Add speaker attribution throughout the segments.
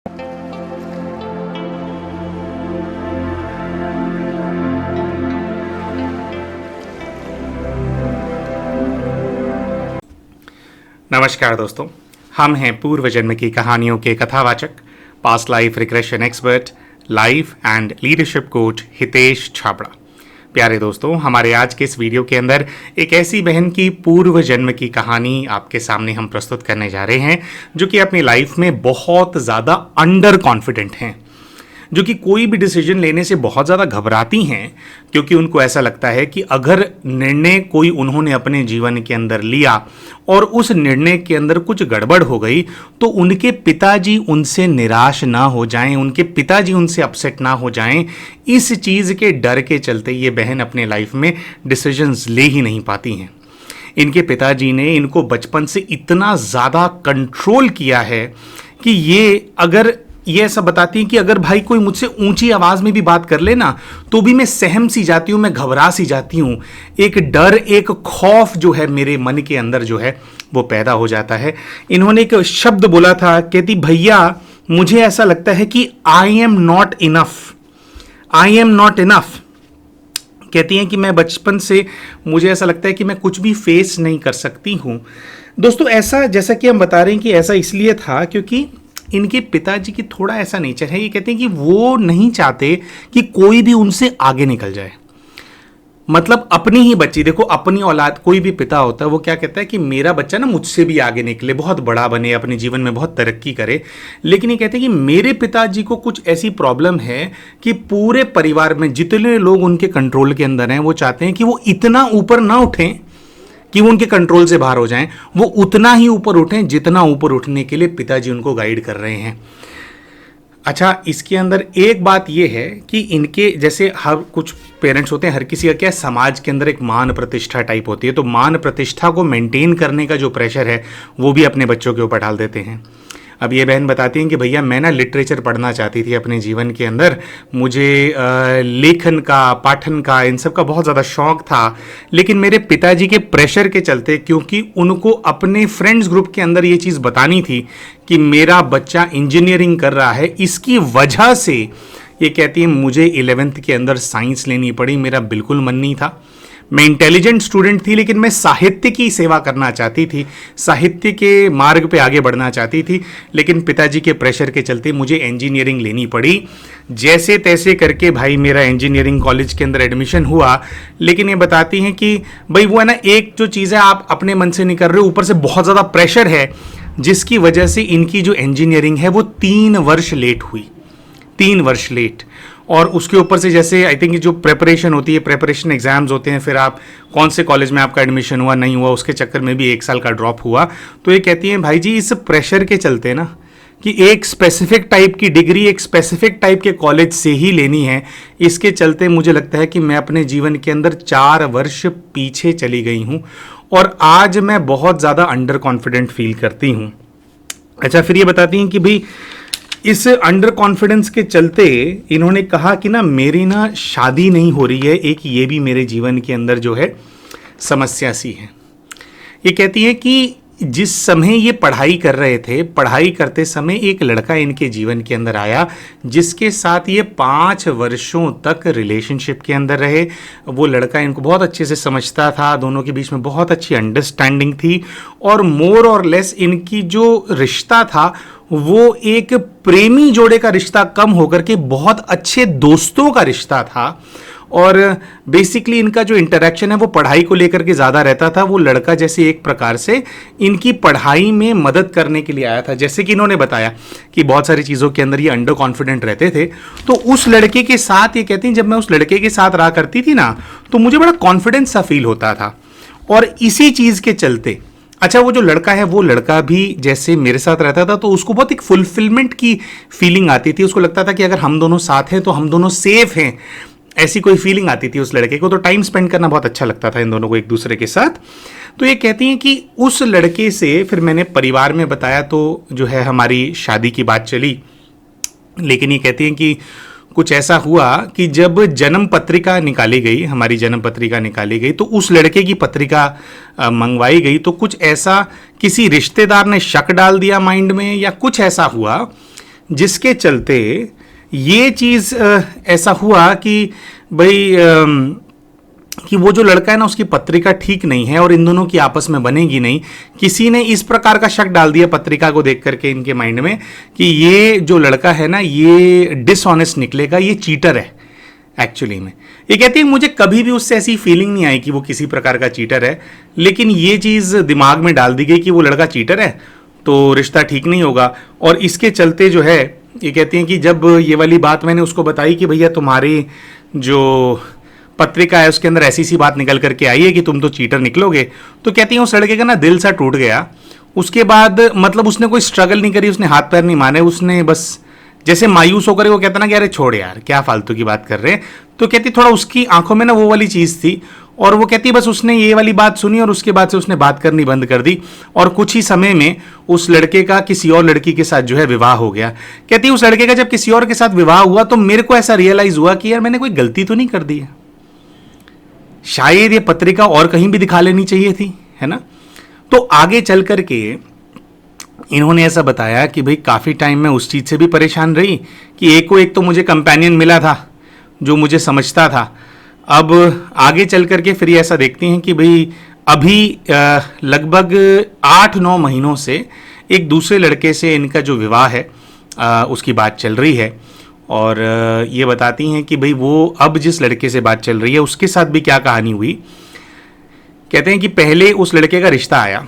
Speaker 1: नमस्कार दोस्तों, हम हैं पूर्व जन्म की कहानियों के कथावाचक, past life regression expert, life and leadership coach Hitesh Chhabra. प्यारे दोस्तों, हमारे आज के इस वीडियो के अंदर एक ऐसी बहन की पूर्व जन्म की कहानी आपके सामने हम प्रस्तुत करने जा रहे हैं जो कि अपनी लाइफ में बहुत ज़्यादा अंडर कॉन्फिडेंट हैं, जो कि कोई भी डिसीजन लेने से बहुत ज़्यादा घबराती हैं क्योंकि उनको ऐसा लगता है कि अगर निर्णय कोई उन्होंने अपने जीवन के अंदर लिया और उस निर्णय के अंदर कुछ गड़बड़ हो गई तो उनके पिताजी उनसे निराश ना हो जाएं, उनके पिताजी उनसे अपसेट ना हो जाएं। इस चीज़ के डर के चलते ये बहन अपने लाइफ में डिसीजंस ले ही नहीं पाती हैं। इनके पिताजी ने इनको बचपन से इतना ज़्यादा कंट्रोल किया है कि ये ऐसा बताती हैं कि अगर भाई कोई मुझसे ऊंची आवाज़ में भी बात कर ले ना तो भी मैं सहम सी जाती हूँ, मैं घबरा सी जाती हूँ। एक डर, एक खौफ जो है मेरे मन के अंदर जो है वो पैदा हो जाता है। इन्होंने एक शब्द बोला था, कहती भैया मुझे ऐसा लगता है कि I am not enough, I am not enough. कहती हैं कि मैं बचपन से मुझे ऐसा लगता है कि मैं कुछ भी फेस नहीं कर सकती हूँ। दोस्तों, ऐसा जैसा कि हम बता रहे हैं कि ऐसा इसलिए था क्योंकि इनके पिताजी की थोड़ा ऐसा नेचर है। ये कहते हैं कि वो नहीं चाहते कि कोई भी उनसे आगे निकल जाए। मतलब अपनी ही बच्ची, देखो अपनी औलाद, कोई भी पिता होता है वो क्या कहता है कि मेरा बच्चा ना मुझसे भी आगे निकले, बहुत बड़ा बने, अपने जीवन में बहुत तरक्की करे। लेकिन ये कहते हैं कि मेरे पिताजी को कुछ ऐसी प्रॉब्लम है कि पूरे परिवार में जितने लोग उनके कंट्रोल के अंदर हैं वो चाहते हैं कि वो इतना ऊपर ना उठें कि वो उनके कंट्रोल से बाहर हो जाएं, वो उतना ही ऊपर उठें जितना ऊपर उठने के लिए पिताजी उनको गाइड कर रहे हैं। अच्छा, इसके अंदर एक बात ये है कि इनके जैसे हर कुछ पेरेंट्स होते हैं, हर किसी का क्या समाज के अंदर एक मान प्रतिष्ठा टाइप होती है, तो मान प्रतिष्ठा को मेंटेन करने का जो प्रेशर है वो भी अपने बच्चों के ऊपर डाल देते हैं। अब ये बहन बताती हैं कि भैया मैं ना लिटरेचर पढ़ना चाहती थी अपने जीवन के अंदर, मुझे लेखन का, पाठन का, इन सब का बहुत ज़्यादा शौक था। लेकिन मेरे पिताजी के प्रेशर के चलते, क्योंकि उनको अपने फ्रेंड्स ग्रुप के अंदर ये चीज़ बतानी थी कि मेरा बच्चा इंजीनियरिंग कर रहा है, इसकी वजह से ये कहती है मुझे 11th के अंदर साइंस लेनी पड़ी। मेरा बिल्कुल मन नहीं था, मैं इंटेलिजेंट स्टूडेंट थी लेकिन मैं साहित्य की सेवा करना चाहती थी, साहित्य के मार्ग पे आगे बढ़ना चाहती थी। लेकिन पिताजी के प्रेशर के चलते मुझे इंजीनियरिंग लेनी पड़ी। जैसे तैसे करके भाई मेरा इंजीनियरिंग कॉलेज के अंदर एडमिशन हुआ। लेकिन ये बताती हैं कि भाई वो है ना, एक जो चीज़ है आप अपने मन से नहीं कर रहे हो, ऊपर से बहुत ज़्यादा प्रेशर है, जिसकी वजह से इनकी जो इंजीनियरिंग है वो 3 वर्ष लेट हुई, 3 वर्ष लेट। और उसके ऊपर से जैसे आई थिंक जो प्रेपरेशन होती है, प्रेपरेशन एग्जाम्स होते हैं, फिर आप कौन से कॉलेज में आपका एडमिशन हुआ नहीं हुआ, उसके चक्कर में भी 1 साल का ड्रॉप हुआ। तो ये कहती हैं भाई जी इस प्रेशर के चलते ना कि एक स्पेसिफिक टाइप की डिग्री, एक स्पेसिफिक टाइप के कॉलेज से ही लेनी है, इसके चलते मुझे लगता है कि मैं अपने जीवन के अंदर 4 वर्ष पीछे चली गई हूँ और आज मैं बहुत ज़्यादा अंडर कॉन्फिडेंट फील करती हूँ। अच्छा, फिर ये बताती हैं कि भाई इस अंडर कॉन्फिडेंस के चलते इन्होंने कहा कि ना मेरी ना शादी नहीं हो रही है, एक ये भी मेरे जीवन के अंदर जो है समस्या सी है। ये कहती है कि जिस समय ये पढ़ाई कर रहे थे, पढ़ाई करते समय एक लड़का इनके जीवन के अंदर आया जिसके साथ ये 5 वर्षों तक रिलेशनशिप के अंदर रहे। वो लड़का इनको बहुत अच्छे से समझता था, दोनों के बीच में बहुत अच्छी अंडरस्टैंडिंग थी और मोर और लेस इनकी जो रिश्ता था वो एक प्रेमी जोड़े का रिश्ता कम होकर के बहुत अच्छे दोस्तों का रिश्ता था। और बेसिकली इनका जो इंटरेक्शन है वो पढ़ाई को लेकर के ज़्यादा रहता था। वो लड़का जैसे एक प्रकार से इनकी पढ़ाई में मदद करने के लिए आया था। जैसे कि इन्होंने बताया कि बहुत सारी चीज़ों के अंदर ये अंडर कॉन्फिडेंट रहते थे, तो उस लड़के के साथ ये कहती हैं जब मैं उस लड़के के साथ रहा करती थी ना तो मुझे बड़ा कॉन्फिडेंस सा फील होता था। और इसी चीज़ के चलते, अच्छा वो जो लड़का है वो लड़का भी जैसे मेरे साथ रहता था तो उसको बहुत एक फुलफिलमेंट की फीलिंग आती थी। उसको लगता था कि अगर हम दोनों साथ हैं तो हम दोनों सेफ हैं, ऐसी कोई फीलिंग आती थी उस लड़के को। तो टाइम स्पेंड करना बहुत अच्छा लगता था इन दोनों को एक दूसरे के साथ। तो ये कहती हैं कि उस लड़के से फिर मैंने परिवार में बताया तो जो है हमारी शादी की बात चली। लेकिन ये कहती हैं कि कुछ ऐसा हुआ कि जब जन्म पत्रिका निकाली गई, हमारी जन्म पत्रिका निकाली गई, तो उस लड़के की पत्रिका मंगवाई गई तो कुछ ऐसा किसी रिश्तेदार ने शक डाल दिया माइंड में या कुछ ऐसा हुआ जिसके चलते ये चीज़ ऐसा हुआ कि भाई कि वो जो लड़का है ना उसकी पत्रिका ठीक नहीं है और इन दोनों की आपस में बनेगी नहीं। किसी ने इस प्रकार का शक डाल दिया पत्रिका को देख करके इनके माइंड में कि ये जो लड़का है ना ये डिसऑनेस्ट निकलेगा, ये चीटर है एक्चुअली में। ये कहती है मुझे कभी भी उससे ऐसी फीलिंग नहीं आई कि वो किसी प्रकार का चीटर है, लेकिन ये चीज़ दिमाग में डाल दी गई कि वो लड़का चीटर है तो रिश्ता ठीक नहीं होगा। और इसके चलते जो है ये कहती हैं कि जब ये वाली बात मैंने उसको बताई कि भैया तुम्हारी जो पत्रिका है उसके अंदर ऐसी सी बात निकल करके आई है कि तुम तो चीटर निकलोगे, तो कहती हैं उस लड़के का ना दिल सा टूट गया। उसके बाद मतलब उसने कोई स्ट्रगल नहीं करी, उसने हाथ पैर नहीं मारे, उसने बस जैसे मायूस होकर वो कहता ना कि अरे छोड़ यार क्या फालतू की बात कर रहे हैं। तो कहती थोड़ा उसकी आंखों में ना वो वाली चीज़ थी और वो कहती बस उसने ये वाली बात सुनी और उसके बाद से उसने बात करनी बंद कर दी और कुछ ही समय में उस लड़के का किसी और लड़की के साथ जो है विवाह हो गया। कहती उस लड़के का जब किसी और के साथ विवाह हुआ तो मेरे को ऐसा रियलाइज हुआ कि यार मैंने कोई गलती तो नहीं कर दी है, शायद ये पत्रिका और कहीं भी दिखा लेनी चाहिए थी, है ना। तो आगे चल करके इन्होंने ऐसा बताया कि भाई काफ़ी टाइम में उस चीज़ से भी परेशान रही कि एक को एक तो मुझे कंपेनियन मिला था जो मुझे समझता था। अब आगे चल करके फिर ये ऐसा देखती हैं कि भाई अभी लगभग 8-9 महीनों से एक दूसरे लड़के से इनका जो विवाह है उसकी बात चल रही है। और ये बताती हैं कि भाई वो अब जिस लड़के से बात चल रही है उसके साथ भी क्या कहानी हुई। कहते हैं कि पहले उस लड़के का रिश्ता आया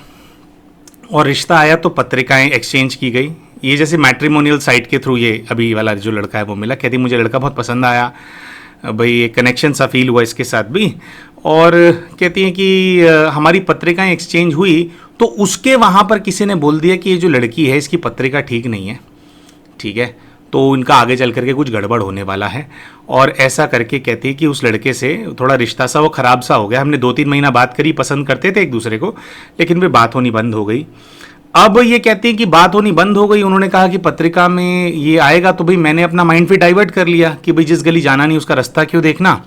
Speaker 1: और रिश्ता आया तो पत्रिकाएं एक्सचेंज की गई, ये जैसे मैट्रिमोनियल साइट के थ्रू ये अभी वाला जो लड़का है वो मिला। कहती मुझे लड़का बहुत पसंद आया, भाई एक कनेक्शन सा फील हुआ इसके साथ भी। और कहती हैं कि हमारी पत्रिकाएं एक्सचेंज हुई तो उसके वहाँ पर किसी ने बोल दिया कि ये जो लड़की है इसकी पत्रिका ठीक नहीं है, ठीक है, तो इनका आगे चल करके कुछ गड़बड़ होने वाला है। और ऐसा करके कहती है कि उस लड़के से थोड़ा रिश्ता सा वो ख़राब सा हो गया। हमने 2-3 महीना बात करी, पसंद करते थे एक दूसरे को, लेकिन फिर बात होनी बंद हो गई। अब ये कहती हैं कि बात होनी बंद हो गई, उन्होंने कहा कि पत्रिका में ये आएगा तो भाई मैंने अपना माइंड फिर डाइवर्ट कर लिया कि भाई जिस गली जाना नहीं उसका रास्ता क्यों देखना,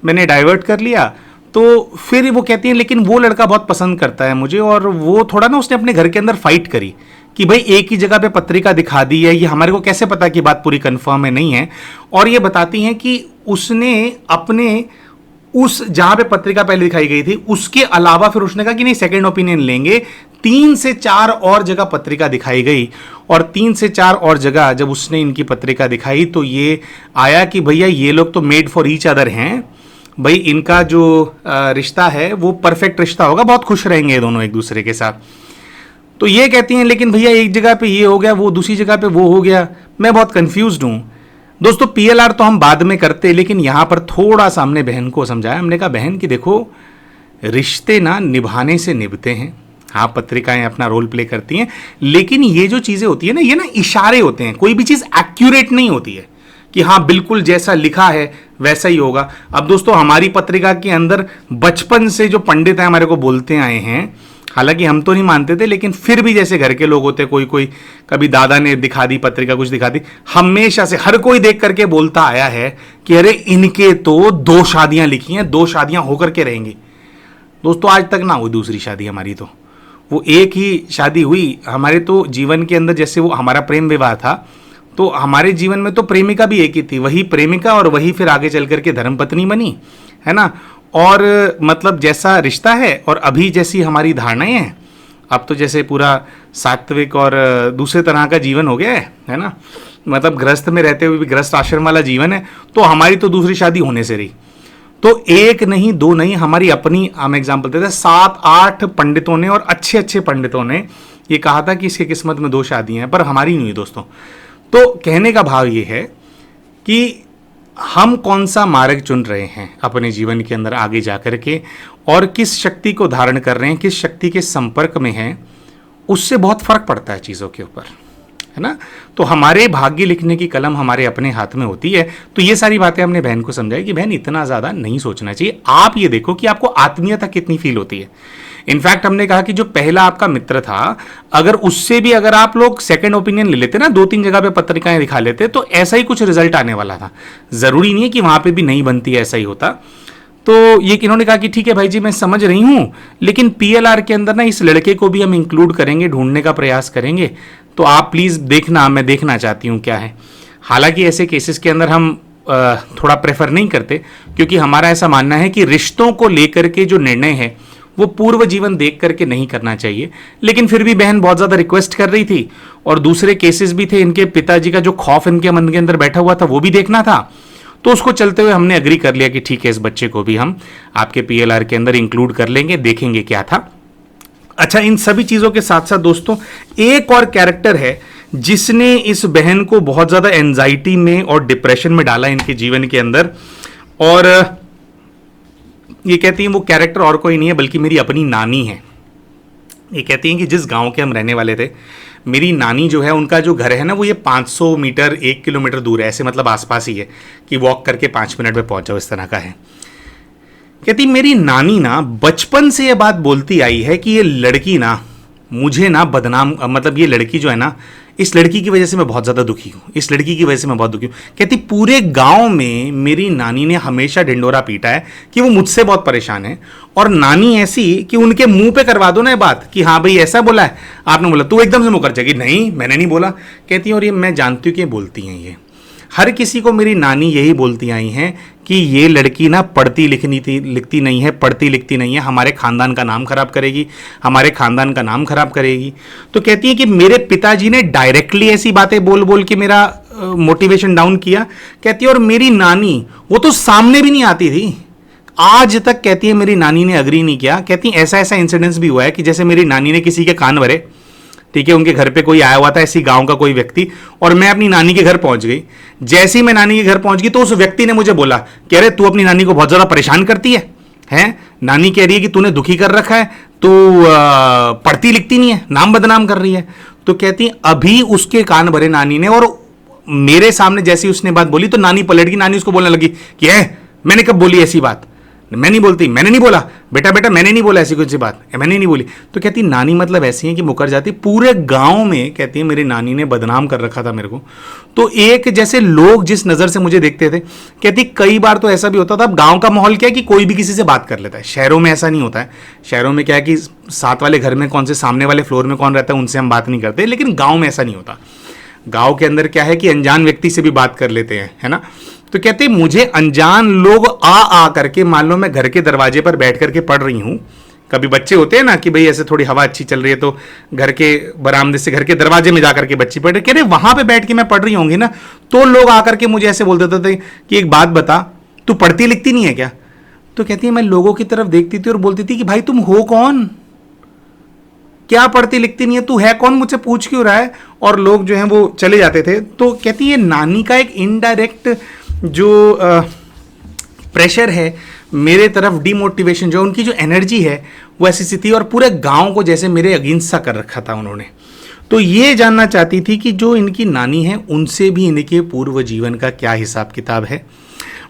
Speaker 1: मैंने डाइवर्ट कर लिया। तो फिर वो कहती हैं लेकिन वो लड़का बहुत पसंद करता है मुझे, और वो थोड़ा ना उसने अपने घर के अंदर फाइट करी कि भाई एक ही जगह पे पत्रिका दिखा दी है, ये हमारे को कैसे पता कि बात पूरी कंफर्म है नहीं है। और ये बताती हैं कि उसने अपने उस जहां पे पत्रिका पहले दिखाई गई थी उसके अलावा फिर उसने कहा कि नहीं सेकंड ओपिनियन लेंगे। 3 से 4 और जगह पत्रिका दिखाई गई और 3 से 4 और जगह जब उसने इनकी पत्रिका दिखाई तो ये आया कि भैया ये लोग तो मेड फॉर ईच अदर हैं, भाई इनका जो रिश्ता है वो परफेक्ट रिश्ता होगा, बहुत खुश रहेंगे ये दोनों एक दूसरे के साथ। तो ये कहती हैं लेकिन भैया एक जगह पे ये हो गया, वो दूसरी जगह पे वो हो गया, मैं बहुत कंफ्यूज्ड हूँ। दोस्तों पीएलआर तो हम बाद में करते, लेकिन यहाँ पर थोड़ा सा हमने बहन को समझाया। हमने कहा बहन कि देखो रिश्ते ना निभाने से निभते हैं, हाँ पत्रिकाएं अपना रोल प्ले करती हैं, लेकिन ये जो चीज़ें होती है ना ये ना इशारे होते हैं, कोई भी चीज़ एक्यूरेट नहीं होती है कि हाँ बिल्कुल जैसा लिखा है वैसा ही होगा। अब दोस्तों हमारी पत्रिका के अंदर बचपन से जो पंडित हैं हमारे को बोलते आए हैं, हालांकि हम तो नहीं मानते थे लेकिन फिर भी जैसे घर के लोग होते, कोई कोई कभी दादा ने दिखा दी पत्रिका, कुछ दिखा दी, हमेशा से हर कोई देख करके बोलता आया है कि अरे इनके तो 2 शादियां लिखी हैं, 2 शादियां होकर के रहेंगी। दोस्तों आज तक ना हुई दूसरी शादी हमारी, तो वो एक ही शादी हुई हमारे तो जीवन के अंदर। जैसे वो हमारा प्रेम विवाह था तो हमारे जीवन में तो प्रेमिका भी एक ही थी, वही प्रेमिका और वही फिर आगे चल करके धर्मपत्नी बनी, है ना। और मतलब जैसा रिश्ता है और अभी जैसी हमारी धारणाएं हैं, अब तो जैसे पूरा सात्विक और दूसरे तरह का जीवन हो गया है ना, मतलब गृहस्थ में रहते हुए भी गृहस्थ आश्रम वाला जीवन है। तो हमारी तो दूसरी शादी होने से रही, तो 1 नहीं 2 नहीं, हमारी अपनी हम एग्जाम्पल देते हैं 7-8 पंडितों ने और अच्छे अच्छे पंडितों ने ये कहा था कि इसकी किस्मत में 2 शादियां हैं, पर हमारी नहीं हुई दोस्तों। तो कहने का भाव ये है कि हम कौन सा मार्ग चुन रहे हैं अपने जीवन के अंदर आगे जाकर के, और किस शक्ति को धारण कर रहे हैं, किस शक्ति के संपर्क में हैं, उससे बहुत फर्क पड़ता है चीज़ों के ऊपर, है ना। तो हमारे भाग्य लिखने की कलम हमारे अपने हाथ में होती है। तो ये सारी बातें हमने बहन को समझाई कि बहन इतना ज़्यादा नहीं सोचना चाहिए, आप ये देखो कि आपको आत्मीयता कितनी फील होती है। इनफैक्ट हमने कहा कि जो पहला आपका मित्र था, अगर उससे भी अगर आप लोग सेकंड ओपिनियन ले लेते ना, 2-3 जगह पे पत्रिकाएं दिखा लेते, तो ऐसा ही कुछ रिजल्ट आने वाला था। जरूरी नहीं है कि वहां पे भी नहीं बनती, ऐसा ही होता। तो ये इन्होंने कहा कि ठीक है भाई जी मैं समझ रही हूं, लेकिन पीएलआर के अंदर ना इस लड़के को भी हम इंक्लूड करेंगे, ढूंढने का प्रयास करेंगे तो आप प्लीज़ देखना, मैं देखना चाहती हूँ क्या है। हालांकि ऐसे केसेस के अंदर हम थोड़ा प्रेफर नहीं करते, क्योंकि हमारा ऐसा मानना है कि रिश्तों को लेकर के जो निर्णय है वो पूर्व जीवन देख करके नहीं करना चाहिए। लेकिन फिर भी बहन बहुत ज़्यादा रिक्वेस्ट कर रही थी, और दूसरे केसेस भी थे, इनके पिताजी का जो खौफ इनके मन के अंदर बैठा हुआ था वो भी देखना था। तो उसको चलते हुए हमने एग्री कर लिया कि ठीक है, इस बच्चे को भी हम आपके पीएलआर के अंदर इंक्लूड कर लेंगे, देखेंगे क्या था। अच्छा, इन सभी चीज़ों के साथ साथ दोस्तों एक और कैरेक्टर है जिसने इस बहन को बहुत ज़्यादा एंजाइटी में और डिप्रेशन में डाला इनके जीवन के अंदर। और ये कहती हैं वो कैरेक्टर और कोई नहीं है बल्कि मेरी अपनी नानी है। ये कहती हैं कि जिस गांव के हम रहने वाले थे, मेरी नानी जो है, उनका जो घर है ना, वो ये 500 मीटर 1 किलोमीटर दूर है, ऐसे मतलब आसपास ही है कि वॉक करके 5 मिनट में पहुंच जाओ, इस तरह का है। कहती मेरी नानी ना बचपन से ये बात बोलती आई है कि ये लड़की ना मुझे ना बदनाम, मतलब ये लड़की जो है ना, इस लड़की की वजह से मैं बहुत ज़्यादा दुखी हूँ, इस लड़की की वजह से मैं बहुत दुखी हूँ। कहती पूरे गांव में मेरी नानी ने हमेशा ढिंडोरा पीटा है कि वो मुझसे बहुत परेशान है, और नानी ऐसी कि उनके मुंह पे करवा दो ना ये बात कि हाँ भाई ऐसा बोला है आपने, बोला तो एकदम से मुकर जाएगी, नहीं मैंने नहीं बोला। कहती और ये मैं जानती हूँ कि बोलती हैं, ये हर किसी को मेरी नानी यही बोलती आई हैं कि ये लड़की ना लिखती नहीं है, पढ़ती लिखती नहीं है, हमारे खानदान का नाम खराब करेगी, हमारे खानदान का नाम खराब करेगी। तो कहती है कि मेरे पिताजी ने डायरेक्टली ऐसी बातें बोल बोल के मेरा मोटिवेशन डाउन किया। कहती है और मेरी नानी वो तो सामने भी नहीं आती थी, आज तक कहती है मेरी नानी ने अग्री नहीं किया। कहती ऐसा ऐसा इंसिडेंस भी हुआ है कि जैसे मेरी नानी ने किसी के कान भरे, ठीक है, उनके घर पे कोई आया हुआ था, ऐसी गांव का कोई व्यक्ति, और मैं अपनी नानी के घर पहुंच गई। जैसे ही मैं नानी के घर पहुंच गई तो उस व्यक्ति ने मुझे बोला, कह रहे तू अपनी नानी को बहुत ज्यादा परेशान करती है, हैं? नानी कह रही है कि तूने दुखी कर रखा है, तू पढ़ती लिखती नहीं है, नाम बदनाम कर रही है। तो कहती अभी उसके कान भरे नानी ने, और मेरे सामने जैसी उसने बात बोली तो नानी पलट गई, नानी उसको बोलने लगी कि मैंने कब बोली ऐसी बात, मैं नहीं बोलती, मैंने नहीं बोला, बेटा बेटा मैंने नहीं बोला ऐसी कुछ बात, मैंने नहीं बोली। तो कहती नानी मतलब ऐसी है कि मुकर जाती। पूरे गांव में कहती है मेरी नानी ने बदनाम कर रखा था मेरे को। तो एक जैसे लोग जिस नज़र से मुझे देखते थे, कहती कई बार तो ऐसा भी होता था। अब गांव का माहौल क्या है कि कोई भी किसी से बात कर लेता है, शहरों में ऐसा नहीं होता है। शहरों में क्या है कि साथ वाले घर में कौन से सामने वाले फ्लोर में कौन रहता है उनसे हम बात नहीं करते, लेकिन गाँव में ऐसा नहीं होता। गाँव के अंदर क्या है कि अनजान व्यक्ति से भी बात कर लेते हैं, है ना। तो कहते मुझे अनजान लोग आ करके, मान लो मैं घर के दरवाजे पर बैठ करके पढ़ रही हूँ, कभी बच्चे होते हैं ना कि भाई ऐसे थोड़ी हवा अच्छी चल रही है तो घर के बरामदे से घर के दरवाजे में जाकर के बच्चे पढ़ रहे, कह रहे वहां पे बैठ के मैं पढ़ रही होंगी ना, तो लोग आकर के मुझे ऐसे बोल देते थे कि एक बात बता, तू पढ़ती लिखती नहीं है क्या। तो कहती है मैं लोगों की तरफ देखती थी और बोलती थी कि भाई तुम हो कौन, क्या पढ़ती लिखती नहीं है, तू है कौन, मुझसे पूछ क्यों रहा है। और लोग जो हैं वो चले जाते थे। तो कहती है नानी का एक इनडायरेक्ट जो प्रेशर है मेरे तरफ, डीमोटिवेशन जो उनकी जो एनर्जी है वो ऐसी सी थी, और पूरे गांव को जैसे मेरे अगेंस्ट सा कर रखा था उन्होंने। तो ये जानना चाहती थी कि जो इनकी नानी है उनसे भी इनके पूर्व जीवन का क्या हिसाब किताब है।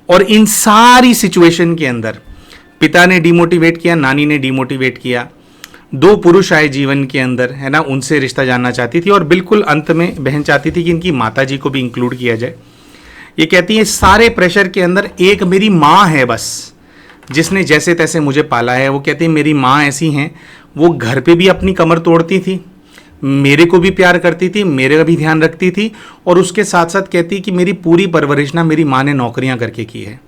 Speaker 1: और इन सारी सिचुएशन के अंदर पिता ने डीमोटिवेट किया, नानी ने डीमोटिवेट किया, 2 पुरुष आए जीवन के अंदर, है ना, उनसे रिश्ता जानना चाहती थी। और बिल्कुल अंत में बहन चाहती थी कि इनकी माता जी को भी इंक्लूड किया जाए। ये कहती है सारे प्रेशर के अंदर एक मेरी माँ है बस, जिसने जैसे तैसे मुझे पाला है। वो कहती है मेरी माँ ऐसी हैं, वो घर पे भी अपनी कमर तोड़ती थी, मेरे को भी प्यार करती थी, मेरे का भी ध्यान रखती थी, और उसके साथ साथ कहती कि मेरी पूरी परवरिश ना मेरी माँ ने नौकरियाँ करके की है।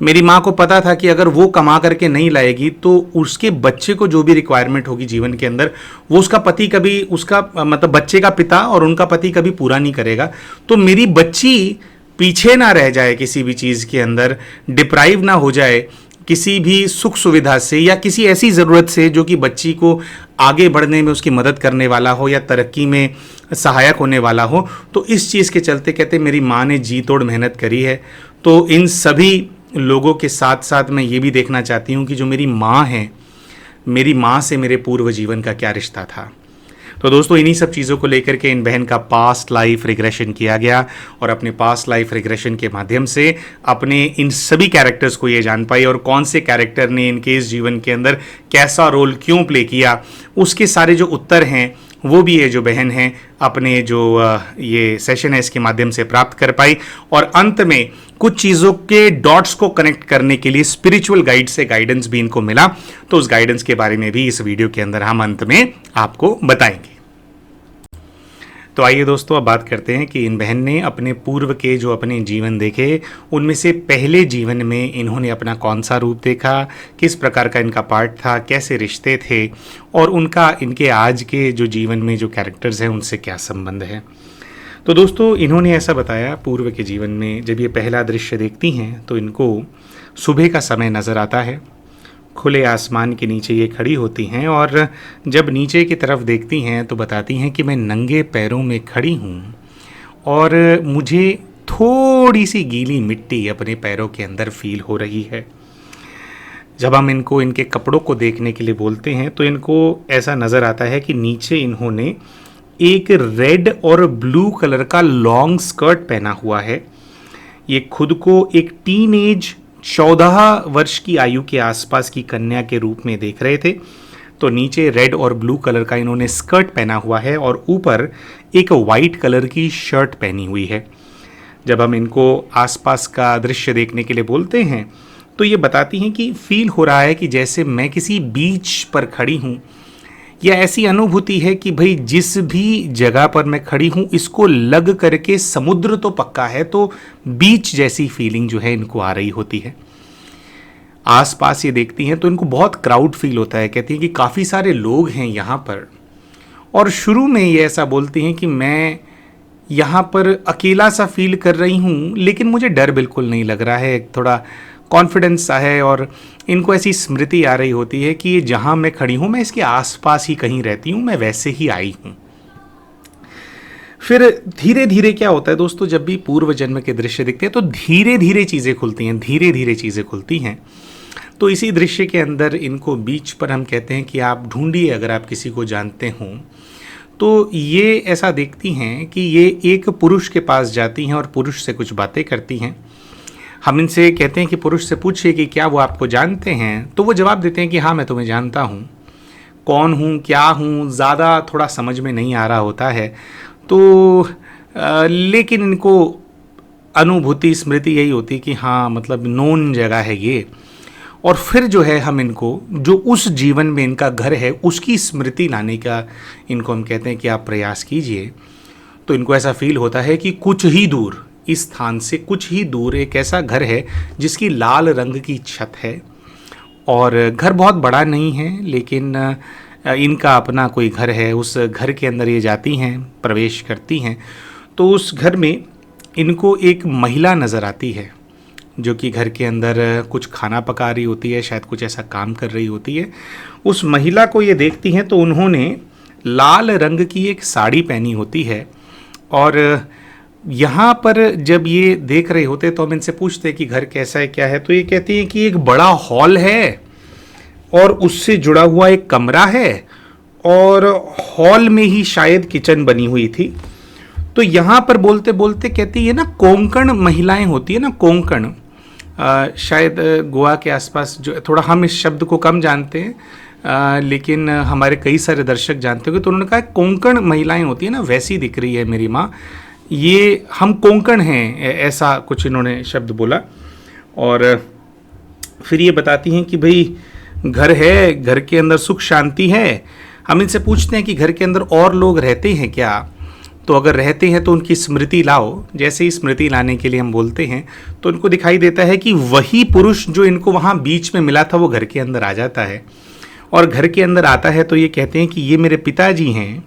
Speaker 1: मेरी माँ को पता था कि अगर वो कमा करके नहीं लाएगी तो उसके बच्चे को जो भी रिक्वायरमेंट होगी जीवन के अंदर, वो उसका पति कभी, उसका मतलब बच्चे का पिता और उनका पति कभी पूरा नहीं करेगा। तो मेरी बच्ची पीछे ना रह जाए किसी भी चीज़ के अंदर, डिप्राइव ना हो जाए किसी भी सुख सुविधा से या किसी ऐसी ज़रूरत से जो कि बच्ची को आगे बढ़ने में उसकी मदद करने वाला हो या तरक्की में सहायक होने वाला हो। तो इस चीज़ के चलते कहते मेरी माँ ने जी तोड़ मेहनत करी है। तो इन सभी लोगों के साथ साथ मैं ये भी देखना चाहती हूँ कि जो मेरी माँ है, मेरी माँ से मेरे पूर्व जीवन का क्या रिश्ता था। तो दोस्तों इन्हीं सब चीज़ों को लेकर के इन बहन का पास्ट लाइफ रिग्रेशन किया गया, और अपने पास्ट लाइफ रिग्रेशन के माध्यम से अपने इन सभी कैरेक्टर्स को ये जान पाई, और कौन से कैरेक्टर ने इनके इस जीवन के अंदर कैसा रोल क्यों प्ले किया, उसके सारे जो उत्तर हैं वो भी ये जो बहन है अपने जो ये सेशन है इसके माध्यम से प्राप्त कर पाई। और अंत में कुछ चीज़ों के डॉट्स को कनेक्ट करने के लिए स्पिरिचुअल गाइड से गाइडेंस भी इनको मिला। तो उस गाइडेंस के बारे में भी इस वीडियो के अंदर हम अंत में आपको बताएंगे। तो आइए दोस्तों अब बात करते हैं कि इन बहन ने अपने पूर्व के जो अपने जीवन देखे उनमें से पहले जीवन में इन्होंने अपना कौन सा रूप देखा, किस प्रकार का इनका पार्ट था, कैसे रिश्ते थे और उनका इनके आज के जो जीवन में जो कैरेक्टर्स हैं उनसे क्या संबंध है। तो दोस्तों इन्होंने ऐसा बताया पूर्व के जीवन में जब ये पहला दृश्य देखती हैं तो इनको सुबह का समय नज़र आता है। खुले आसमान के नीचे ये खड़ी होती हैं और जब नीचे की तरफ देखती हैं तो बताती हैं कि मैं नंगे पैरों में खड़ी हूँ और मुझे थोड़ी सी गीली मिट्टी अपने पैरों के अंदर फील हो रही है। जब हम इनको इनके कपड़ों को देखने के लिए बोलते हैं तो इनको ऐसा नज़र आता है कि नीचे इन्होंने एक रेड और ब्लू कलर का लॉन्ग स्कर्ट पहना हुआ है। ये खुद को एक टीनेज 14 वर्ष की आयु के आसपास की कन्या के रूप में देख रहे थे। तो नीचे रेड और ब्लू कलर का इन्होंने स्कर्ट पहना हुआ है और ऊपर एक वाइट कलर की शर्ट पहनी हुई है। जब हम इनको आसपास का दृश्य देखने के लिए बोलते हैं तो ये बताती हैं कि फील हो रहा है कि जैसे मैं किसी बीच पर खड़ी हूँ, या ऐसी अनुभूति है कि भाई जिस भी जगह पर मैं खड़ी हूँ इसको लग करके समुद्र तो पक्का है, तो बीच जैसी फीलिंग जो है इनको आ रही होती है। आसपास ये देखती हैं तो इनको बहुत क्राउड फील होता है। कहती हैं कि काफ़ी सारे लोग हैं यहाँ पर और शुरू में ये ऐसा बोलती हैं कि मैं यहाँ पर अकेला सा फील कर रही हूँ, लेकिन मुझे डर बिल्कुल नहीं लग रहा है, थोड़ा कॉन्फिडेंस सा है। और इनको ऐसी स्मृति आ रही होती है कि ये जहाँ मैं खड़ी हूँ मैं इसके आसपास ही कहीं रहती हूँ, मैं वैसे ही आई हूँ। फिर धीरे धीरे क्या होता है दोस्तों, जब भी पूर्व जन्म के दृश्य दिखते हैं तो धीरे धीरे चीज़ें खुलती हैं, धीरे धीरे चीज़ें खुलती हैं। तो इसी दृश्य के अंदर इनको बीच पर हम कहते हैं कि आप ढूंढिए अगर आप किसी को जानते हों। तो ये ऐसा देखती हैं कि ये एक पुरुष के पास जाती हैं और पुरुष से कुछ बातें करती हैं। हम इनसे कहते हैं कि पुरुष से पूछिए कि क्या वो आपको जानते हैं, तो वो जवाब देते हैं कि हाँ मैं तुम्हें जानता हूँ। कौन हूँ, क्या हूँ, ज़्यादा थोड़ा समझ में नहीं आ रहा होता है। तो लेकिन इनको अनुभूति स्मृति यही होती कि हाँ मतलब नोन जगह है ये। और फिर जो है हम इनको जो उस जीवन में इनका घर है उसकी स्मृति लाने का इनको हम कहते हैं कि आप प्रयास कीजिए। तो इनको ऐसा फील होता है कि कुछ ही दूर, इस स्थान से कुछ ही दूर एक ऐसा घर है जिसकी लाल रंग की छत है और घर बहुत बड़ा नहीं है, लेकिन इनका अपना कोई घर है। उस घर के अंदर ये जाती हैं, प्रवेश करती हैं तो उस घर में इनको एक महिला नज़र आती है जो कि घर के अंदर कुछ खाना पका रही होती है, शायद कुछ ऐसा काम कर रही होती है। उस महिला को ये देखती हैं तो उन्होंने लाल रंग की एक साड़ी पहनी होती है और यहाँ पर जब ये देख रहे होते तो हम इनसे पूछते हैं कि घर कैसा है, क्या है, तो ये कहती हैं कि एक बड़ा हॉल है और उससे जुड़ा हुआ एक कमरा है और हॉल में ही शायद किचन बनी हुई थी। तो यहाँ पर बोलते बोलते कहती है ना कोंकण महिलाएं होती है ना, कोंकण शायद गोवा के आसपास, जो थोड़ा हम इस शब्द को कम जानते हैं लेकिन हमारे कई सारे दर्शक जानते होंगे। तो उन्होंने कहा कोंकण महिलाएं होती है ना, वैसी दिख रही है मेरी माँ, ये हम कोंकण हैं, ऐसा कुछ इन्होंने शब्द बोला। और फिर ये बताती हैं कि भाई घर है, घर के अंदर सुख शांति है। हम इनसे पूछते हैं कि घर के अंदर और लोग रहते हैं क्या, तो अगर रहते हैं तो उनकी स्मृति लाओ। जैसे ही स्मृति लाने के लिए हम बोलते हैं तो उनको दिखाई देता है कि वही पुरुष जो इनको वहाँ बीच में मिला था वो घर के अंदर आ जाता है। और घर के अंदर आता है तो ये कहते हैं कि ये मेरे पिताजी हैं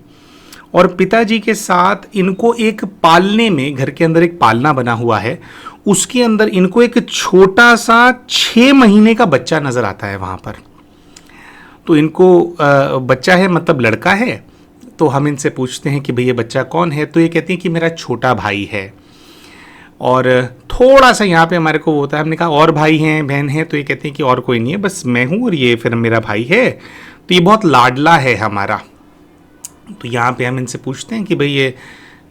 Speaker 1: और पिताजी के साथ इनको एक पालने में, घर के अंदर एक पालना बना हुआ है, उसके अंदर इनको एक छोटा सा 6 महीने का बच्चा नज़र आता है वहाँ पर। तो इनको बच्चा है मतलब लड़का है। तो हम इनसे पूछते हैं कि भई ये बच्चा कौन है, तो ये कहती हैं कि मेरा छोटा भाई है। और थोड़ा सा यहाँ पे हमारे को होता है, हमने कहा और भाई हैं बहन हैं, तो ये कहते हैं कि और कोई नहीं है, बस मैं हूँ और ये फिर मेरा भाई है, तो ये बहुत लाडला है हमारा। तो यहाँ पे हम इनसे पूछते हैं कि भाई ये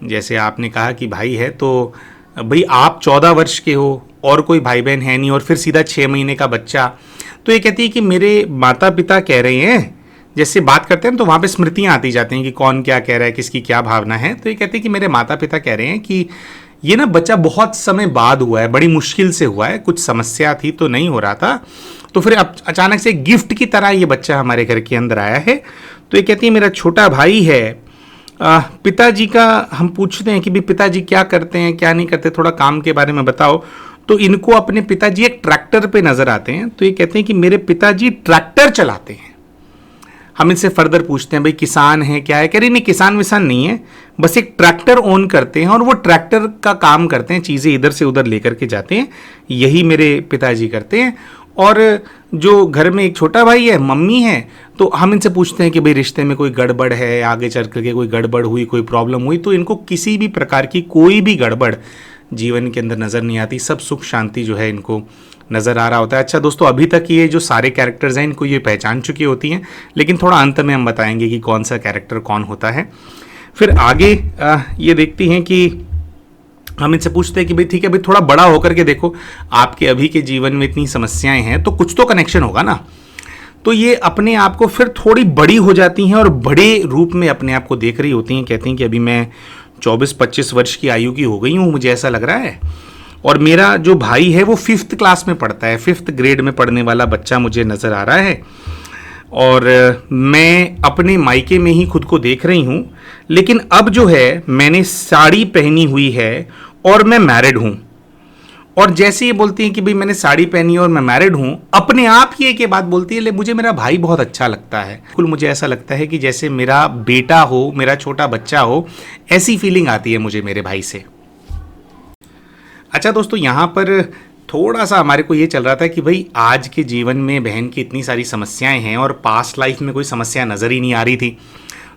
Speaker 1: जैसे आपने कहा कि भाई है, तो भाई आप 14 वर्ष के हो और कोई भाई बहन है नहीं और फिर सीधा 6 महीने का बच्चा। तो ये कहती है कि मेरे माता पिता कह रहे हैं, जैसे बात करते हैं तो वहाँ पे स्मृतियाँ आती जाती हैं कि कौन क्या कह रहा है, किसकी क्या भावना है। तो ये कहते हैं कि मेरे माता पिता कह रहे हैं कि ये ना बच्चा बहुत समय बाद हुआ है, बड़ी मुश्किल से हुआ है, कुछ समस्या थी तो नहीं हो रहा था, तो फिर अचानक से गिफ्ट की तरह ये बच्चा हमारे घर के अंदर आया है। तो ये कहती है मेरा छोटा भाई है पिताजी का हम पूछते हैं कि भी पिताजी क्या करते हैं क्या नहीं करते, थोड़ा काम के बारे में बताओ। तो इनको अपने पिताजी एक ट्रैक्टर पे नजर आते हैं, तो ये कहते हैं कि मेरे पिताजी ट्रैक्टर चलाते हैं। हम इनसे फर्दर पूछते हैं भाई किसान है क्या है, कह रही नहीं किसान विसान नहीं है, बस एक ट्रैक्टर ओन करते हैं और वो ट्रैक्टर का काम करते हैं, चीज़ें इधर से उधर लेकर के जाते हैं, यही मेरे पिताजी करते हैं। और जो घर में एक छोटा भाई है, मम्मी है, तो हम इनसे पूछते हैं कि भाई रिश्ते में कोई गड़बड़ है, आगे चल करके कोई गड़बड़ हुई, कोई प्रॉब्लम हुई, तो इनको किसी भी प्रकार की कोई भी गड़बड़ जीवन के अंदर नज़र नहीं आती, सब सुख शांति जो है इनको नज़र आ रहा होता है। अच्छा दोस्तों, अभी तक ये जो सारे कैरेक्टर्स हैं इनको ये पहचान चुकी होती हैं, लेकिन थोड़ा अंत में हम बताएंगे कि कौन सा कैरेक्टर कौन होता है। फिर आगे ये देखती हैं कि हम इनसे पूछते हैं कि भाई ठीक है, भाई थोड़ा बड़ा होकर के देखो, आपके अभी के जीवन में इतनी समस्याएं हैं तो कुछ तो कनेक्शन होगा ना। तो ये अपने आप को फिर थोड़ी बड़ी हो जाती हैं और बड़े रूप में अपने आप को देख रही होती हैं, कहती हैं कि अभी मैं 24-25 वर्ष की आयु की हो गई हूँ, मुझे ऐसा लग रहा है। और मेरा जो भाई है वो 5th क्लास में पढ़ता है, 5th ग्रेड में पढ़ने वाला बच्चा मुझे नज़र आ रहा है। और मैं अपने मायके में ही खुद को देख रही हूँ, लेकिन अब जो है मैंने साड़ी पहनी हुई है और मैं मैरिड हूँ। और जैसे ये बोलती हैं कि भाई मैंने साड़ी पहनी है और मैं मैरिड हूँ, अपने आप ही एक बात बोलती है, ले मुझे मेरा भाई बहुत अच्छा लगता है। बिल्कुल मुझे ऐसा लगता है कि जैसे मेरा बेटा हो, मेरा छोटा बच्चा हो, ऐसी फीलिंग आती है मुझे मेरे भाई से। अच्छा दोस्तों, यहाँ पर थोड़ा सा हमारे को ये चल रहा था कि भाई आज के जीवन में बहन की इतनी सारी समस्याएं हैं और पास्ट लाइफ में कोई समस्या नज़र ही नहीं आ रही थी,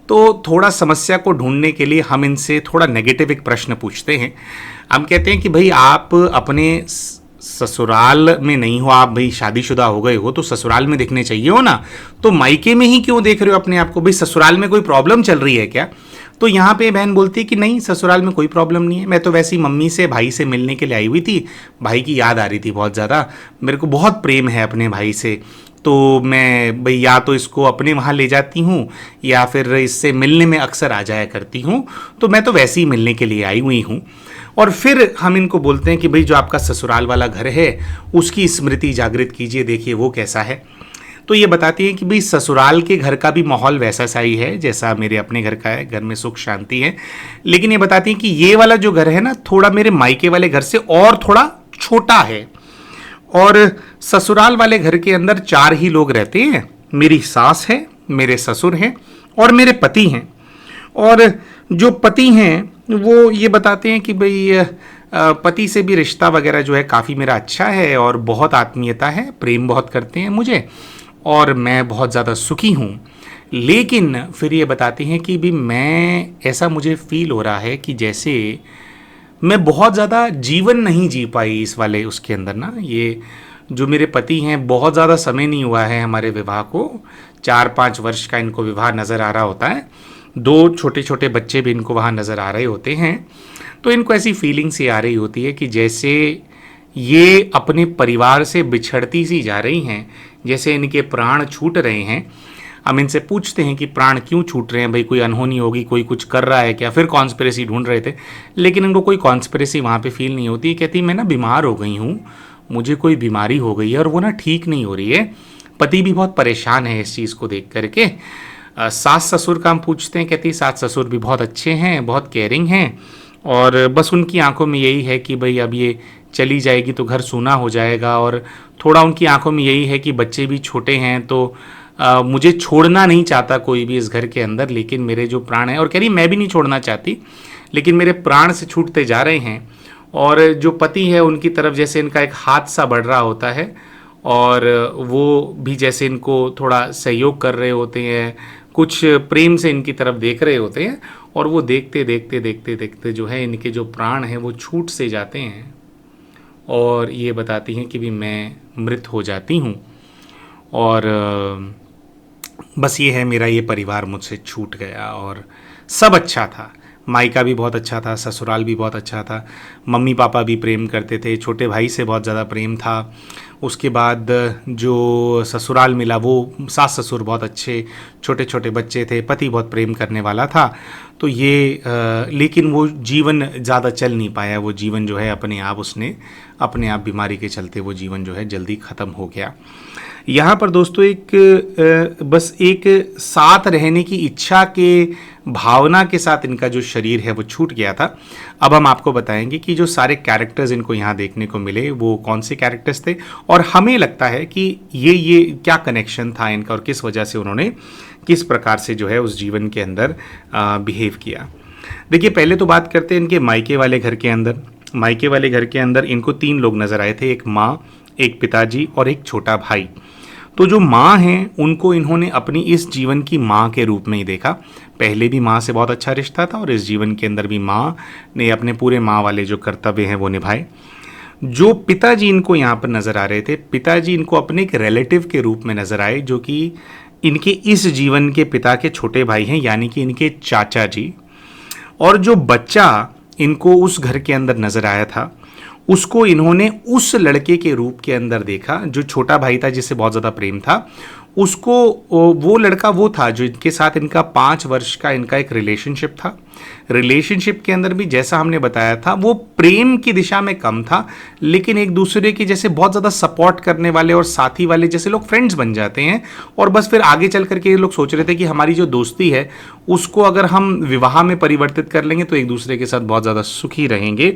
Speaker 1: तो थोड़ा समस्या को ढूंढने के लिए हम इनसे थोड़ा नेगेटिव एक प्रश्न पूछते हैं। हम कहते हैं कि भाई आप अपने ससुराल में नहीं हो, आप भाई शादीशुदा हो गए हो तो ससुराल में देखने चाहिए हो ना, तो मायके में ही क्यों देख रहे हो अपने आप को, भाई ससुराल में कोई प्रॉब्लम चल रही है क्या? तो यहाँ पे बहन बोलती है कि नहीं, ससुराल में कोई प्रॉब्लम नहीं है, मैं तो वैसे ही मम्मी से भाई से मिलने के लिए आई हुई थी, भाई की याद आ रही थी बहुत ज़्यादा, मेरे को बहुत प्रेम है अपने भाई से, तो मैं भाई या तो इसको अपने वहाँ ले जाती हूँ या फिर इससे मिलने में अक्सर आ जाया करती हूँ, तो मैं तो वैसे ही मिलने के लिए आई हुई हूँ। और फिर हम इनको बोलते हैं कि भाई जो आपका ससुराल वाला घर है उसकी स्मृति जागृत कीजिए, देखिए वो कैसा है। तो ये बताती हैं कि भाई ससुराल के घर का भी माहौल वैसा सा ही है जैसा मेरे अपने घर का है, घर में सुख शांति है, लेकिन ये बताती हैं कि ये वाला जो घर है ना, थोड़ा मेरे मायके वाले घर से और थोड़ा छोटा है। और ससुराल वाले घर के अंदर 4 ही लोग रहते हैं, मेरी सास है, मेरे ससुर हैं और मेरे पति हैं। और जो पति हैं वो ये बताते हैं कि भाई पति से भी रिश्ता वगैरह जो है काफ़ी मेरा अच्छा है और बहुत आत्मीयता है, प्रेम बहुत करते हैं मुझे और मैं बहुत ज़्यादा सुखी हूँ। लेकिन फिर ये बताती हैं कि भी मैं, ऐसा मुझे फील हो रहा है कि जैसे मैं बहुत ज़्यादा जीवन नहीं जी पाई इस वाले उसके अंदर ना। ये जो मेरे पति हैं, बहुत ज़्यादा समय नहीं हुआ है हमारे विवाह को, 4-5 वर्ष का इनको विवाह नज़र आ रहा होता है, 2 छोटे छोटे बच्चे भी इनको वहाँ नज़र आ रहे होते हैं। तो इनको ऐसी फीलिंग सी आ रही होती है कि जैसे ये अपने परिवार से बिछड़ती सी जा रही हैं, जैसे इनके प्राण छूट रहे हैं। हम इनसे पूछते हैं कि प्राण क्यों छूट रहे हैं, भाई कोई अनहोनी होगी, कोई कुछ कर रहा है क्या, फिर कॉन्स्पिरेसी ढूंढ रहे थे, लेकिन इनको कोई कॉन्स्पिरेसी वहाँ पे फील नहीं होती। कहती मैं ना बीमार हो गई हूँ, मुझे कोई बीमारी हो गई है और वो ना ठीक नहीं हो रही है। पति भी बहुत परेशान है इस चीज़ को देख करके। सास ससुर का हम पूछते हैं, कहती सास ससुर भी बहुत अच्छे हैं, बहुत केयरिंग हैं और बस उनकी आंखों में यही है कि भाई अब ये चली जाएगी तो घर सूना हो जाएगा, और थोड़ा उनकी आंखों में यही है कि बच्चे भी छोटे हैं तो मुझे छोड़ना नहीं चाहता कोई भी इस घर के अंदर, लेकिन मेरे जो प्राण हैं, और कह रही मैं भी नहीं छोड़ना चाहती, लेकिन मेरे प्राण से छूटते जा रहे हैं। और जो पति है उनकी तरफ जैसे इनका एक हाथ सा बढ़ रहा होता है और वो भी जैसे इनको थोड़ा सहयोग कर रहे होते हैं, कुछ प्रेम से इनकी तरफ देख रहे होते हैं, और वो देखते देखते देखते देखते जो है इनके जो प्राण हैं वो छूट से जाते हैं और ये बताती हैं कि भी मैं मृत हो जाती हूँ और बस ये है, मेरा ये परिवार मुझसे छूट गया। और सब अच्छा था, मायका भी बहुत अच्छा था, ससुराल भी बहुत अच्छा था, मम्मी पापा भी प्रेम करते थे, छोटे भाई से बहुत ज़्यादा प्रेम था। उसके बाद जो ससुराल मिला वो सास ससुर बहुत अच्छे, छोटे छोटे बच्चे थे, पति बहुत प्रेम करने वाला था। तो ये लेकिन वो जीवन ज़्यादा चल नहीं पाया, वो जीवन जो है अपने आप बीमारी के चलते वो जीवन जो है जल्दी ख़त्म हो गया। यहाँ पर दोस्तों एक बस एक साथ रहने की इच्छा के भावना के साथ इनका जो शरीर है वो छूट गया था। अब हम आपको बताएंगे कि जो सारे कैरेक्टर्स इनको यहाँ देखने को मिले वो कौन से कैरेक्टर्स थे और हमें लगता है कि ये क्या कनेक्शन था इनका और किस वजह से उन्होंने किस प्रकार से जो है उस जीवन के अंदर बिहेव किया। देखिए, पहले तो बात करते हैं इनके मायके वाले घर के अंदर। मायके वाले घर के अंदर इनको 3 लोग नजर आए थे, एक माँ, एक पिताजी और एक छोटा भाई। तो जो माँ हैं उनको इन्होंने अपनी इस जीवन की माँ के रूप में ही देखा। पहले भी माँ से बहुत अच्छा रिश्ता था और इस जीवन के अंदर भी माँ ने अपने पूरे माँ वाले जो कर्तव्य हैं वो निभाए। जो पिताजी इनको यहाँ पर नज़र आ रहे थे, पिताजी इनको अपने एक रिलेटिव के रूप में नज़र आए, जो कि इनके इस जीवन के पिता के छोटे भाई हैं, यानी कि इनके चाचा जी। और जो बच्चा इनको उस घर के अंदर नज़र आया था उसको इन्होंने उस लड़के के रूप के अंदर देखा जो छोटा भाई था, जिससे बहुत ज़्यादा प्रेम था उसको। वो लड़का वो था जो इनके साथ इनका 5 वर्ष का इनका एक रिलेशनशिप था। रिलेशनशिप के अंदर भी जैसा हमने बताया था वो प्रेम की दिशा में कम था, लेकिन एक दूसरे की जैसे बहुत ज़्यादा सपोर्ट करने वाले और साथी वाले जैसे लोग फ्रेंड्स बन जाते हैं। और बस फिर आगे चल करके ये लोग सोच रहे थे कि हमारी जो दोस्ती है उसको अगर हम विवाह में परिवर्तित कर लेंगे तो एक दूसरे के साथ बहुत ज़्यादा सुखी रहेंगे।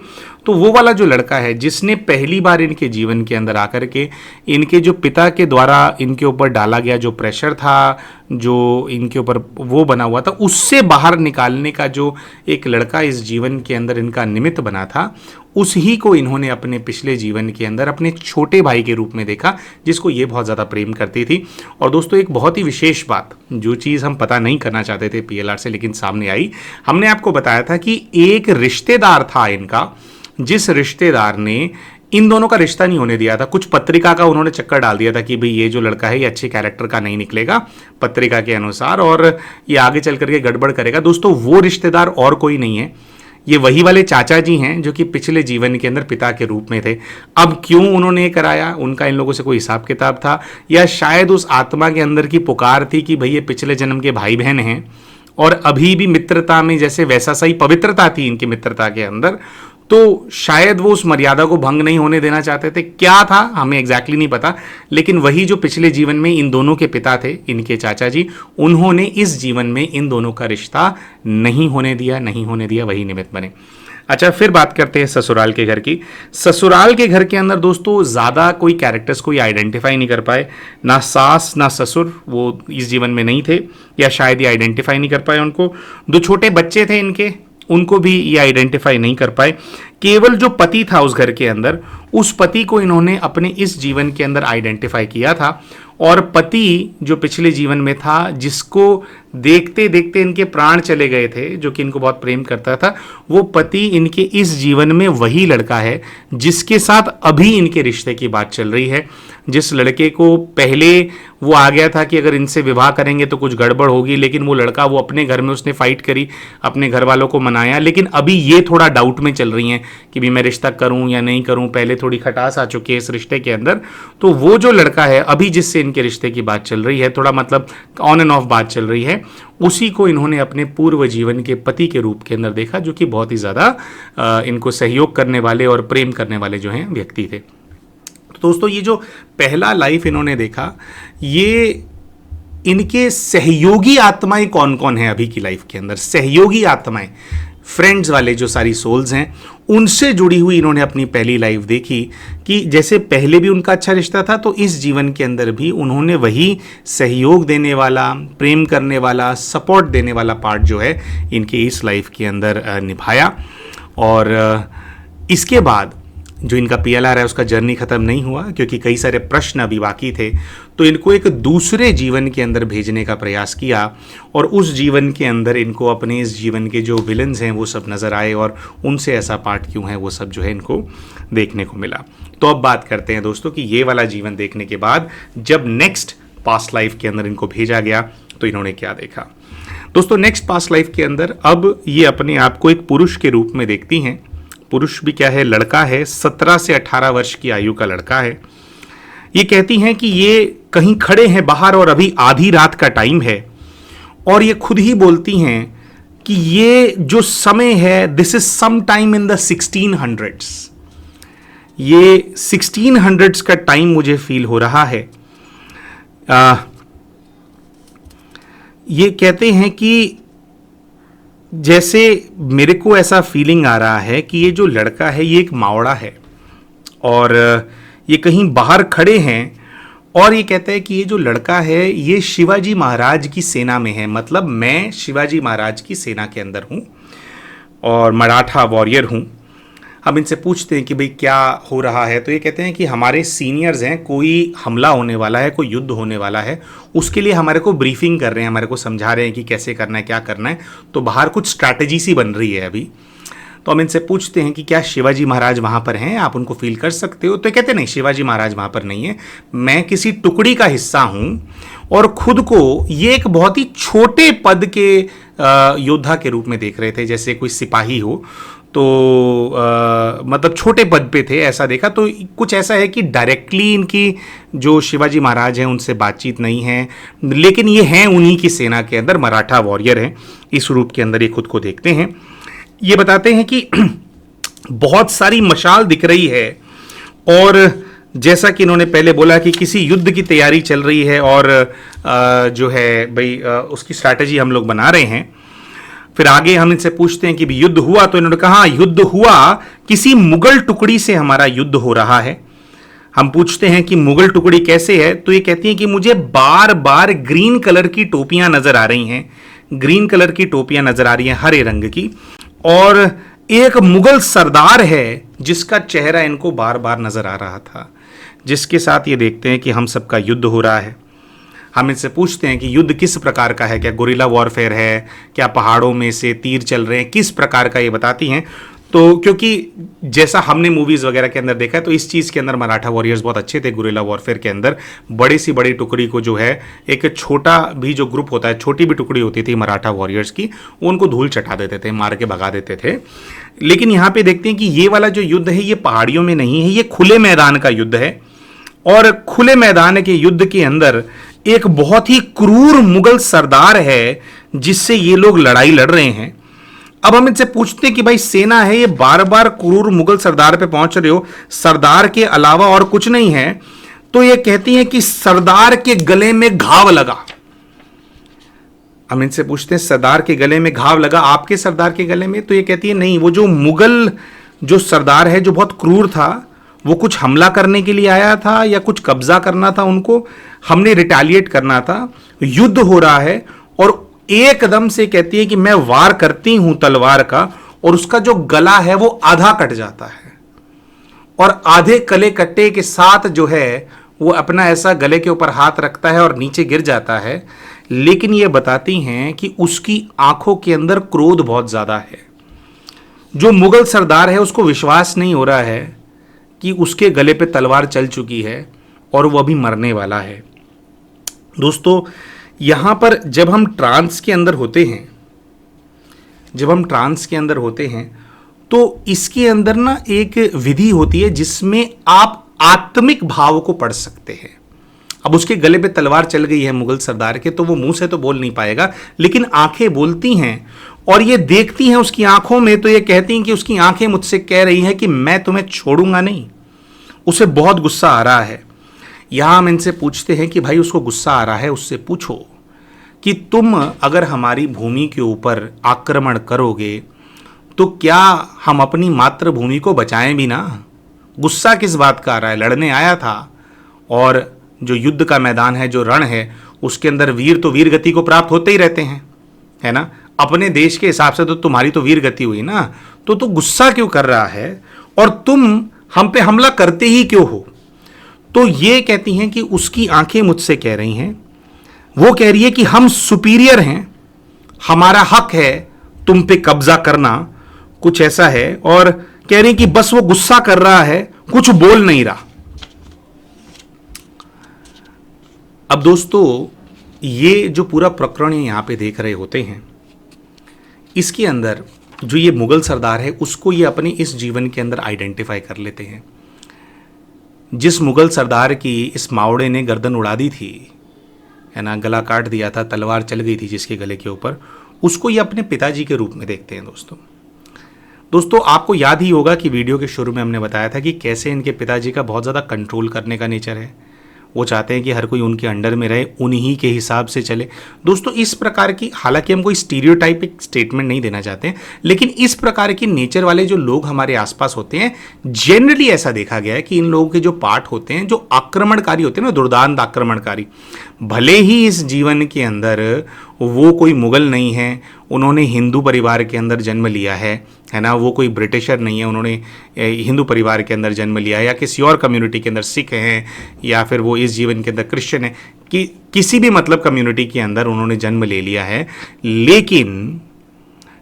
Speaker 1: तो वो वाला जो लड़का है जिसने पहली बार इनके जीवन के अंदर आकर के इनके जो पिता के द्वारा इनके ऊपर डाला गया जो प्रेशर था, जो इनके ऊपर वो बना हुआ था, उससे बाहर निकालने का जो एक लड़का इस जीवन के अंदर इनका निमित्त बना था, उस ही को इन्होंने अपने पिछले जीवन के अंदर अपने छोटे भाई के रूप में देखा, जिसको ये बहुत ज़्यादा प्रेम करती थी। और दोस्तों, एक बहुत ही विशेष बात, जो चीज़ हम पता नहीं करना चाहते थे PLR से, लेकिन सामने आई। हमने आपको बताया था कि एक रिश्तेदार था इनका, जिस रिश्तेदार ने इन दोनों का रिश्ता नहीं होने दिया था। कुछ पत्रिका का उन्होंने चक्कर डाल दिया था कि भाई ये जो लड़का है ये अच्छे कैरेक्टर का नहीं निकलेगा पत्रिका के अनुसार, और ये आगे चल करके गड़बड़ करेगा। दोस्तों, वो रिश्तेदार और कोई नहीं है, ये वही वाले चाचा जी हैं जो कि पिछले जीवन के अंदर पिता के रूप में थे। अब क्यों उन्होंने ये कराया, उनका इन लोगों से कोई हिसाब किताब था, या शायद उस आत्मा के अंदर की पुकार थी कि भाई ये पिछले जन्म के भाई बहन हैं और अभी भी मित्रता में जैसे वैसा सही पवित्रता थी इनकी मित्रता के अंदर, तो शायद वो उस मर्यादा को भंग नहीं होने देना चाहते थे। क्या था हमें एग्जैक्टली नहीं पता, लेकिन वही जो पिछले जीवन में इन दोनों के पिता थे, इनके चाचा जी, उन्होंने इस जीवन में इन दोनों का रिश्ता नहीं होने दिया, वही निमित्त बने। अच्छा, फिर बात करते हैं ससुराल के घर की। ससुराल के घर के अंदर दोस्तों ज़्यादा कोई कैरेक्टर्स को आइडेंटिफाई नहीं कर पाए, ना सास ना ससुर वो इस जीवन में नहीं थे, या शायद ये आइडेंटिफाई नहीं कर पाए उनको। 2 छोटे बच्चे थे इनके, उनको भी ये आइडेंटिफाई नहीं कर पाए। केवल जो पति था उस घर के अंदर, उस पति को इन्होंने अपने इस जीवन के अंदर आइडेंटिफाई किया था। और पति जो पिछले जीवन में था, जिसको देखते देखते इनके प्राण चले गए थे, जो कि इनको बहुत प्रेम करता था, वो पति इनके इस जीवन में वही लड़का है जिसके साथ अभी इनके रिश्ते की बात चल रही है। जिस लड़के को पहले वो आ गया था कि अगर इनसे विवाह करेंगे तो कुछ गड़बड़ होगी, लेकिन वो लड़का वो अपने घर में उसने फाइट करी, अपने घर वालों को मनाया, लेकिन अभी ये थोड़ा डाउट में चल रही हैं कि भी मैं रिश्ता करूं या नहीं करूं। पहले थोड़ी खटास आ चुकी है इस रिश्ते के अंदर। तो वो जो लड़का है अभी जिससे इनके रिश्ते की बात चल रही है, थोड़ा मतलब ऑन एंड ऑफ बात चल रही है, उसी को इन्होंने अपने पूर्व जीवन के पति के रूप के अंदर देखा, जो कि बहुत ही ज़्यादा इनको सहयोग करने वाले और प्रेम करने वाले जो हैं व्यक्ति थे। तो दोस्तों, ये जो पहला लाइफ इन्होंने देखा, ये इनके सहयोगी आत्माएं कौन कौन है अभी की लाइफ के अंदर, सहयोगी आत्माएं, फ्रेंड्स वाले जो सारी सोल्स हैं, उनसे जुड़ी हुई इन्होंने अपनी पहली लाइफ देखी कि जैसे पहले भी उनका अच्छा रिश्ता था, तो इस जीवन के अंदर भी उन्होंने वही सहयोग देने वाला, प्रेम करने वाला, सपोर्ट देने वाला पार्ट जो है इनकी इस लाइफ के अंदर निभाया। और इसके बाद जो इनका PLR है उसका जर्नी ख़त्म नहीं हुआ, क्योंकि कई सारे प्रश्न अभी बाकी थे, तो इनको एक दूसरे जीवन के अंदर भेजने का प्रयास किया, और उस जीवन के अंदर इनको अपने इस जीवन के जो विलन्स हैं वो सब नज़र आए, और उनसे ऐसा पार्ट क्यों है वो सब जो है इनको देखने को मिला। तो अब बात करते हैं दोस्तों कि ये वाला जीवन देखने के बाद जब नेक्स्ट पास्ट लाइफ के अंदर इनको भेजा गया तो इन्होंने क्या देखा। दोस्तों, नेक्स्ट पास्ट लाइफ के अंदर अब ये अपने आप को एक पुरुष के रूप में देखती हैं। पुरुष भी क्या है, लड़का है, 17 से 18 वर्ष की आयु का लड़का है। ये कहती हैं कि ये कहीं खड़े हैं बाहर और अभी आधी रात का टाइम है, और ये खुद ही बोलती हैं कि ये जो समय है, this is some time in the 1600s। ये 1600s का टाइम मुझे फील हो रहा है। ये कहते हैं कि जैसे मेरे को ऐसा फीलिंग आ रहा है कि ये जो लड़का है ये एक मावड़ा है और ये कहीं बाहर खड़े हैं और ये कहते हैं कि ये जो लड़का है ये शिवाजी महाराज की सेना में है, मतलब मैं शिवाजी महाराज की सेना के अंदर हूँ और मराठा वॉरियर हूँ। हम इनसे पूछते हैं कि भाई क्या हो रहा है, तो ये कहते हैं कि हमारे सीनियर्स हैं, कोई हमला होने वाला है, कोई युद्ध होने वाला है, उसके लिए हमारे को ब्रीफिंग कर रहे हैं, हमारे को समझा रहे हैं कि कैसे करना है, क्या करना है। तो बाहर कुछ स्ट्रैटेजी सी बन रही है अभी। तो हम इनसे पूछते हैं कि क्या शिवाजी महाराज वहाँ पर हैं, आप उनको फील कर सकते हो? तो कहते नहीं, शिवाजी महाराज वहाँ पर नहीं है, मैं किसी टुकड़ी का हिस्सा हूँ और खुद को ये एक बहुत ही छोटे पद के योद्धा के रूप में देख रहे थे, जैसे कोई सिपाही हो तो मतलब छोटे पद पे थे ऐसा देखा। तो कुछ ऐसा है कि डायरेक्टली इनकी जो शिवाजी महाराज हैं उनसे बातचीत नहीं है, लेकिन ये हैं उन्हीं की सेना के अंदर, मराठा वॉरियर हैं, इस रूप के अंदर ये खुद को देखते हैं। ये बताते हैं कि बहुत सारी मशाल दिख रही है और जैसा कि इन्होंने पहले बोला कि किसी युद्ध की तैयारी चल रही है और जो है भाई उसकी स्ट्रैटेजी हम लोग बना रहे हैं। फिर आगे हम इनसे पूछते हैं कि भी युद्ध हुआ, तो इन्होंने कहा युद्ध हुआ, किसी मुगल टुकड़ी से हमारा युद्ध हो रहा है। हम पूछते हैं कि मुगल टुकड़ी कैसे है, तो ये कहती है कि मुझे बार बार ग्रीन कलर की टोपियां नजर आ रही हैं, ग्रीन कलर की टोपियां नजर आ रही हैं हरे रंग की, और एक मुगल सरदार है जिसका चेहरा इनको बार बार नजर आ रहा था, जिसके साथ ये देखते हैं कि हम सबका युद्ध हो रहा है। हम इनसे पूछते हैं कि युद्ध किस प्रकार का है, क्या गुरिल्ला वॉरफेयर है, क्या पहाड़ों में से तीर चल रहे हैं, किस प्रकार का, ये बताती हैं। तो क्योंकि जैसा हमने मूवीज़ वगैरह के अंदर देखा है तो इस चीज़ के अंदर मराठा वॉरियर्स बहुत अच्छे थे। गुरिल्ला वॉरफेयर के अंदर बड़ी सी बड़ी टुकड़ी को जो है, एक छोटा भी जो ग्रुप होता है, छोटी भी टुकड़ी होती थी मराठा वॉरियर्स की, उनको धूल चटा देते थे, मार के भगा देते थे। लेकिन यहाँ पे देखते हैं कि ये वाला जो युद्ध है ये पहाड़ियों में नहीं है, ये खुले मैदान का युद्ध है। और खुले मैदान के युद्ध के अंदर एक बहुत ही क्रूर मुगल सरदार है जिससे ये लोग लड़ाई लड़ रहे हैं। अब हम इनसे पूछते हैं कि भाई सेना है, ये बार बार क्रूर मुगल सरदार पे पहुंच रहे हो, सरदार के अलावा और कुछ नहीं है। तो ये कहती हैं कि सरदार के गले में घाव लगा। हम इनसे पूछते हैं सरदार के गले में घाव लगा, आपके सरदार के गले में? तो ये कहती है नहीं, वो जो मुगल जो सरदार है जो बहुत क्रूर था, वो कुछ हमला करने के लिए आया था या कुछ कब्जा करना था, उनको हमने रिटेलिएट करना था, युद्ध हो रहा है। और एकदम से कहती है कि मैं वार करती हूं तलवार का और उसका जो गला है वो आधा कट जाता है और आधे कले कट्टे के साथ जो है वो अपना ऐसा गले के ऊपर हाथ रखता है और नीचे गिर जाता है। लेकिन ये बताती हैं कि उसकी आंखों के अंदर क्रोध बहुत ज्यादा है। जो मुगल सरदार है उसको विश्वास नहीं हो रहा है कि उसके गले पे तलवार चल चुकी है और वो अभी मरने वाला है। दोस्तों, यहाँ पर जब हम ट्रांस के अंदर होते हैं, तो इसके अंदर ना एक विधि होती है जिसमें आप आत्मिक भाव को पढ़ सकते हैं। अब उसके गले पे तलवार चल गई है मुगल सरदार के, तो वो मुंह से तो बोल नहीं पाएगा, लेकिन आंखें बोलती हैं और ये देखती हैं उसकी आंखों में। तो ये कहती हैं कि उसकी आंखें मुझसे कह रही हैं कि मैं तुम्हें छोड़ूंगा नहीं। उसे बहुत गुस्सा आ रहा है। यहां हम इनसे पूछते हैं कि भाई उसको गुस्सा आ रहा है, उससे पूछो कि तुम अगर हमारी भूमि के ऊपर आक्रमण करोगे तो क्या हम अपनी मातृभूमि को बचाएं भी ना? गुस्सा किस बात का आ रहा है? लड़ने आया था और जो युद्ध का मैदान है, जो रण है, उसके अंदर वीर तो वीर गति को प्राप्त होते ही रहते हैं, है ना? अपने देश के हिसाब से तो तुम्हारी तो वीर गति हुई ना, तो गुस्सा क्यों कर रहा है और तुम हम पे हमला करते ही क्यों हो? तो ये कहती हैं कि उसकी आंखें मुझसे कह रही हैं, वो कह रही है कि हम सुपीरियर हैं, हमारा हक है तुम पे कब्जा करना, कुछ ऐसा है। और कह रही कि बस वो गुस्सा कर रहा है, कुछ बोल नहीं रहा। अब दोस्तों, ये जो पूरा प्रकरण यहां पे देख रहे होते हैं, इसके अंदर जो ये मुगल सरदार है उसको ये अपने इस जीवन के अंदर आइडेंटिफाई कर लेते हैं। जिस मुगल सरदार की इस मावड़े ने गर्दन उड़ा दी थी, है ना, गला काट दिया था, तलवार चल गई थी जिसके गले के ऊपर, उसको ये अपने पिताजी के रूप में देखते हैं। दोस्तों, आपको याद ही होगा कि वीडियो के शुरू में हमने बताया था कि कैसे इनके पिताजी का बहुत ज़्यादा कंट्रोल करने का नेचर है। वो चाहते हैं कि हर कोई उनके अंडर में रहे, उन्हीं के हिसाब से चले। दोस्तों इस प्रकार की, हालांकि हम कोई स्टीरियोटाइपिक स्टेटमेंट नहीं देना चाहते हैं, लेकिन इस प्रकार की नेचर वाले जो लोग हमारे आसपास होते हैं, जनरली ऐसा देखा गया है कि इन लोगों के जो पार्ट होते हैं, जो आक्रमणकारी होते हैं ना, दुर्दांत आक्रमणकारी, भले ही इस जीवन के अंदर वो कोई मुगल नहीं है, उन्होंने हिंदू परिवार के अंदर जन्म लिया है ना, वो कोई ब्रिटिशर नहीं है, उन्होंने हिंदू परिवार के अंदर जन्म लिया है, या किसी और कम्युनिटी के अंदर सिख हैं, या फिर वो इस जीवन के अंदर क्रिश्चियन है, कि किसी भी मतलब कम्युनिटी के अंदर उन्होंने जन्म ले लिया है। लेकिन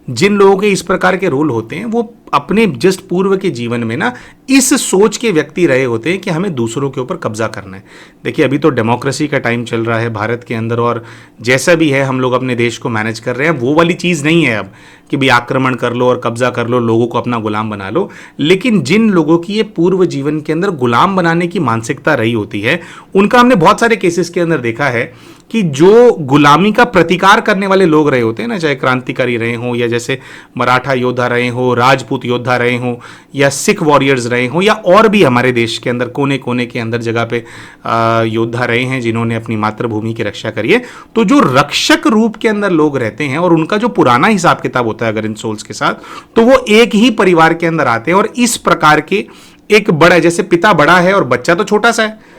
Speaker 1: जिन लोगों के इस प्रकार के रोल होते हैं, वो अपने जस्ट पूर्व के जीवन में ना इस सोच के व्यक्ति रहे होते हैं कि हमें दूसरों के ऊपर कब्जा करना है। देखिए अभी तो डेमोक्रेसी का टाइम चल रहा है भारत के अंदर, और जैसा भी है हम लोग अपने देश को मैनेज कर रहे हैं, वो वाली चीज़ नहीं है अब कि भाई आक्रमण कर लो और कब्जा कर लो, लोगों को अपना गुलाम बना लो। लेकिन जिन लोगों की ये पूर्व जीवन के अंदर गुलाम बनाने की मानसिकता रही होती है, उनका हमने बहुत सारे केसेस के अंदर देखा है कि जो गुलामी का प्रतिकार करने वाले लोग रहे होते हैं ना, चाहे क्रांतिकारी रहे हों, या जैसे मराठा योद्धा रहे हों, राजपूत योद्धा रहे हों, या सिख वॉरियर्स रहे हों, या और भी हमारे देश के अंदर कोने कोने के अंदर जगह पे योद्धा रहे हैं जिन्होंने अपनी मातृभूमि की रक्षा करी है, तो जो रक्षक रूप के अंदर लोग रहते हैं और उनका जो पुराना हिसाब किताब होता है अगर इन सोल्स के साथ, तो वो एक ही परिवार के अंदर आते हैं। और इस प्रकार के एक बड़ा, जैसे पिता बड़ा है और बच्चा तो छोटा सा है,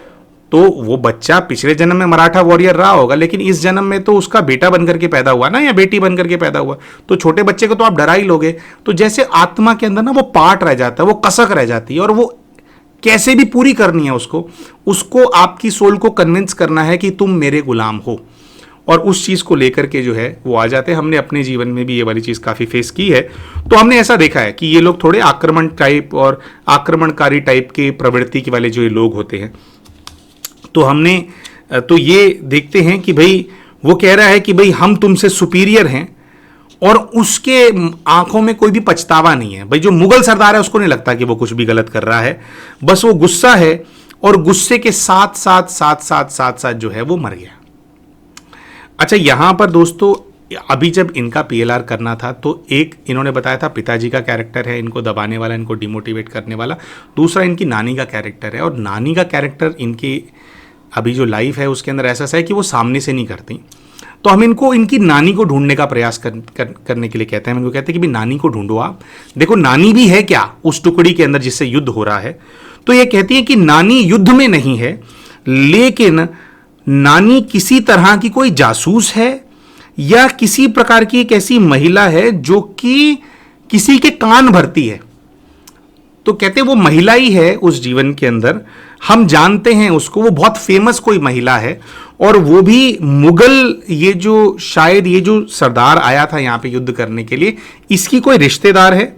Speaker 1: तो वो बच्चा पिछले जन्म में मराठा वॉरियर रहा होगा, लेकिन इस जन्म में तो उसका बेटा बनकर के पैदा हुआ ना, या बेटी बनकर के पैदा हुआ, तो छोटे बच्चे को तो आप डरा ही लोगे। तो जैसे आत्मा के अंदर ना वो पार्ट रह जाता है, वो कसक रह जाती है, और वो कैसे भी पूरी करनी है उसको आपकी सोल को कन्विंस करना है कि तुम मेरे गुलाम हो, और उस चीज़ को लेकर के जो है वो आ जाते हैं। हमने अपने जीवन में भी ये वाली चीज़ काफ़ी फेस की है, तो हमने ऐसा देखा है कि ये लोग थोड़े आक्रमण टाइप और आक्रमणकारी टाइप के प्रवृत्ति के वाले जो ये लोग होते हैं, तो हमने तो ये देखते हैं कि भाई वो कह रहा है कि भाई हम तुमसे सुपीरियर हैं, और उसके आंखों में कोई भी पछतावा नहीं है। भाई जो मुगल सरदार है उसको नहीं लगता कि वो कुछ भी गलत कर रहा है, बस वो गुस्सा है, और गुस्से के साथ साथ साथ साथ साथ साथ जो है वो मर गया। अच्छा, यहां पर दोस्तों अभी जब इनका पीएलआर करना था तो एक इन्होंने बताया था पिताजी का कैरेक्टर है, इनको दबाने वाला, इनको डिमोटिवेट करने वाला। दूसरा इनकी नानी का कैरेक्टर है, और नानी का कैरेक्टर इनकी अभी जो लाइफ है उसके अंदर ऐसा है कि वो सामने से नहीं करती। तो हम इनको इनकी नानी को ढूंढने का प्रयास करने के लिए कहते हैं। हम इनको कहते हैं कि भाई नानी को ढूंढो, आप देखो नानी भी है क्या उस टुकड़ी के अंदर जिससे युद्ध हो रहा है। तो ये कहती है कि नानी युद्ध में नहीं है, लेकिन नानी किसी तरह की कोई जासूस है, या किसी प्रकार की एक ऐसी महिला है जो कि किसी के कान भरती है। तो कहते वो महिला ही है उस जीवन के अंदर, हम जानते हैं उसको, वो बहुत फेमस कोई महिला है, और वो भी मुगल, ये जो शायद ये जो सरदार आया था यहाँ पे युद्ध करने के लिए, इसकी कोई रिश्तेदार है,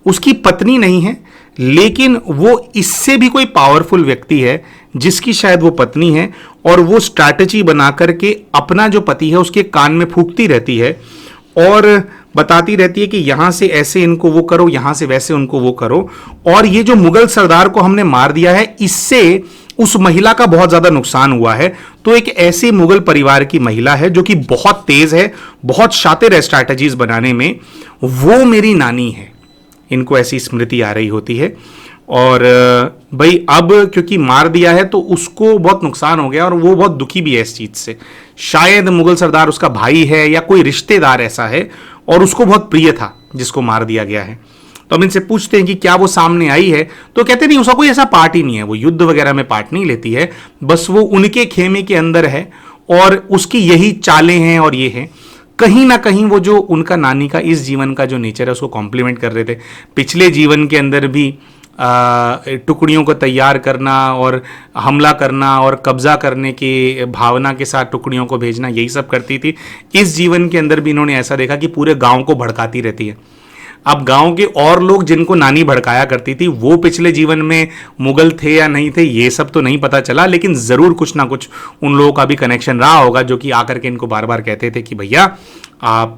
Speaker 1: उसकी पत्नी नहीं है, लेकिन वो इससे भी कोई पावरफुल व्यक्ति है जिसकी शायद वो पत्नी है, और वो स्ट्रैटेजी बना करके अपना जो पति है उसके कान में फूंकती रहती है और बताती रहती है कि यहां से ऐसे इनको वो करो, यहां से वैसे उनको वो करो। और ये जो मुगल सरदार को हमने मार दिया है, इससे उस महिला का बहुत ज्यादा नुकसान हुआ है। तो एक ऐसी मुगल परिवार की महिला है जो कि बहुत तेज है, बहुत शातिर है स्ट्रैटेजीज बनाने में, वो मेरी नानी है। इनको ऐसी स्मृति आ रही होती है, और भाई अब क्योंकि मार दिया है तो उसको बहुत नुकसान हो गया, और वो बहुत दुखी भी है इस चीज से। शायद मुगल सरदार उसका भाई है या कोई रिश्तेदार ऐसा है, और उसको बहुत प्रिय था जिसको मार दिया गया है। तो हम इनसे पूछते हैं कि क्या वो सामने आई है, तो कहते नहीं, उसका कोई ऐसा पार्ट ही नहीं है, वो युद्ध वगैरह में पार्ट नहीं लेती है, बस वो उनके खेमे के अंदर है, और उसकी यही चालें हैं और ये हैं। कहीं ना कहीं वो जो उनका नानी का इस जीवन का जो नेचर है उसको कॉम्प्लीमेंट कर रहे थे। पिछले जीवन के अंदर भी टुकड़ियों को तैयार करना और हमला करना और कब्जा करने की भावना के साथ टुकड़ियों को भेजना, यही सब करती थी। इस जीवन के अंदर भी इन्होंने ऐसा देखा कि पूरे गांव को भड़काती रहती है। अब गांव के और लोग जिनको नानी भड़काया करती थी, वो पिछले जीवन में मुगल थे या नहीं थे ये सब तो नहीं पता चला, लेकिन ज़रूर कुछ ना कुछ उन लोगों का भी कनेक्शन रहा होगा, जो कि आकर के इनको बार बार कहते थे कि भैया आप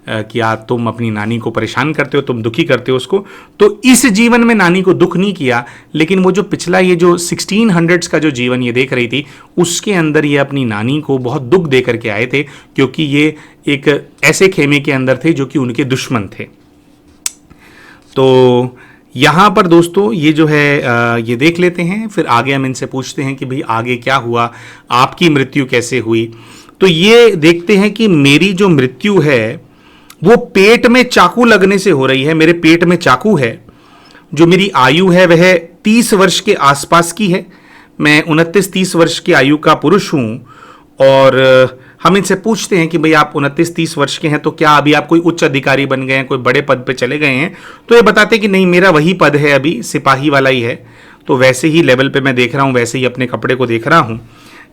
Speaker 1: क्या तुम अपनी नानी को परेशान करते हो, तुम दुखी करते हो उसको। तो इस जीवन में नानी को दुख नहीं किया, लेकिन वो जो पिछला ये जो 1600s का जो जीवन ये देख रही थी, उसके अंदर ये अपनी नानी को बहुत दुख दे करके आए थे, क्योंकि ये एक ऐसे खेमे के अंदर थे जो कि उनके दुश्मन थे। तो यहाँ पर दोस्तों ये जो है ये देख लेते हैं, फिर आगे हम इनसे पूछते हैं कि भाई आगे क्या हुआ, आपकी मृत्यु कैसे हुई। तो ये देखते हैं कि मेरी जो मृत्यु है वो पेट में चाकू लगने से हो रही है। मेरे पेट में चाकू है। जो मेरी आयु है वह 30 वर्ष के आसपास की है। मैं 29-30 वर्ष की आयु का पुरुष हूँ। और हम इनसे पूछते हैं कि भाई आप 29-30 वर्ष के हैं, तो क्या अभी आप कोई उच्च अधिकारी बन गए हैं, कोई बड़े पद पे चले गए हैं? तो ये बताते हैं कि नहीं, मेरा वही पद है, अभी सिपाही वाला ही है। तो वैसे ही लेवल पे मैं देख रहा हूँ, वैसे ही अपने कपड़े को देख रहा हूँ।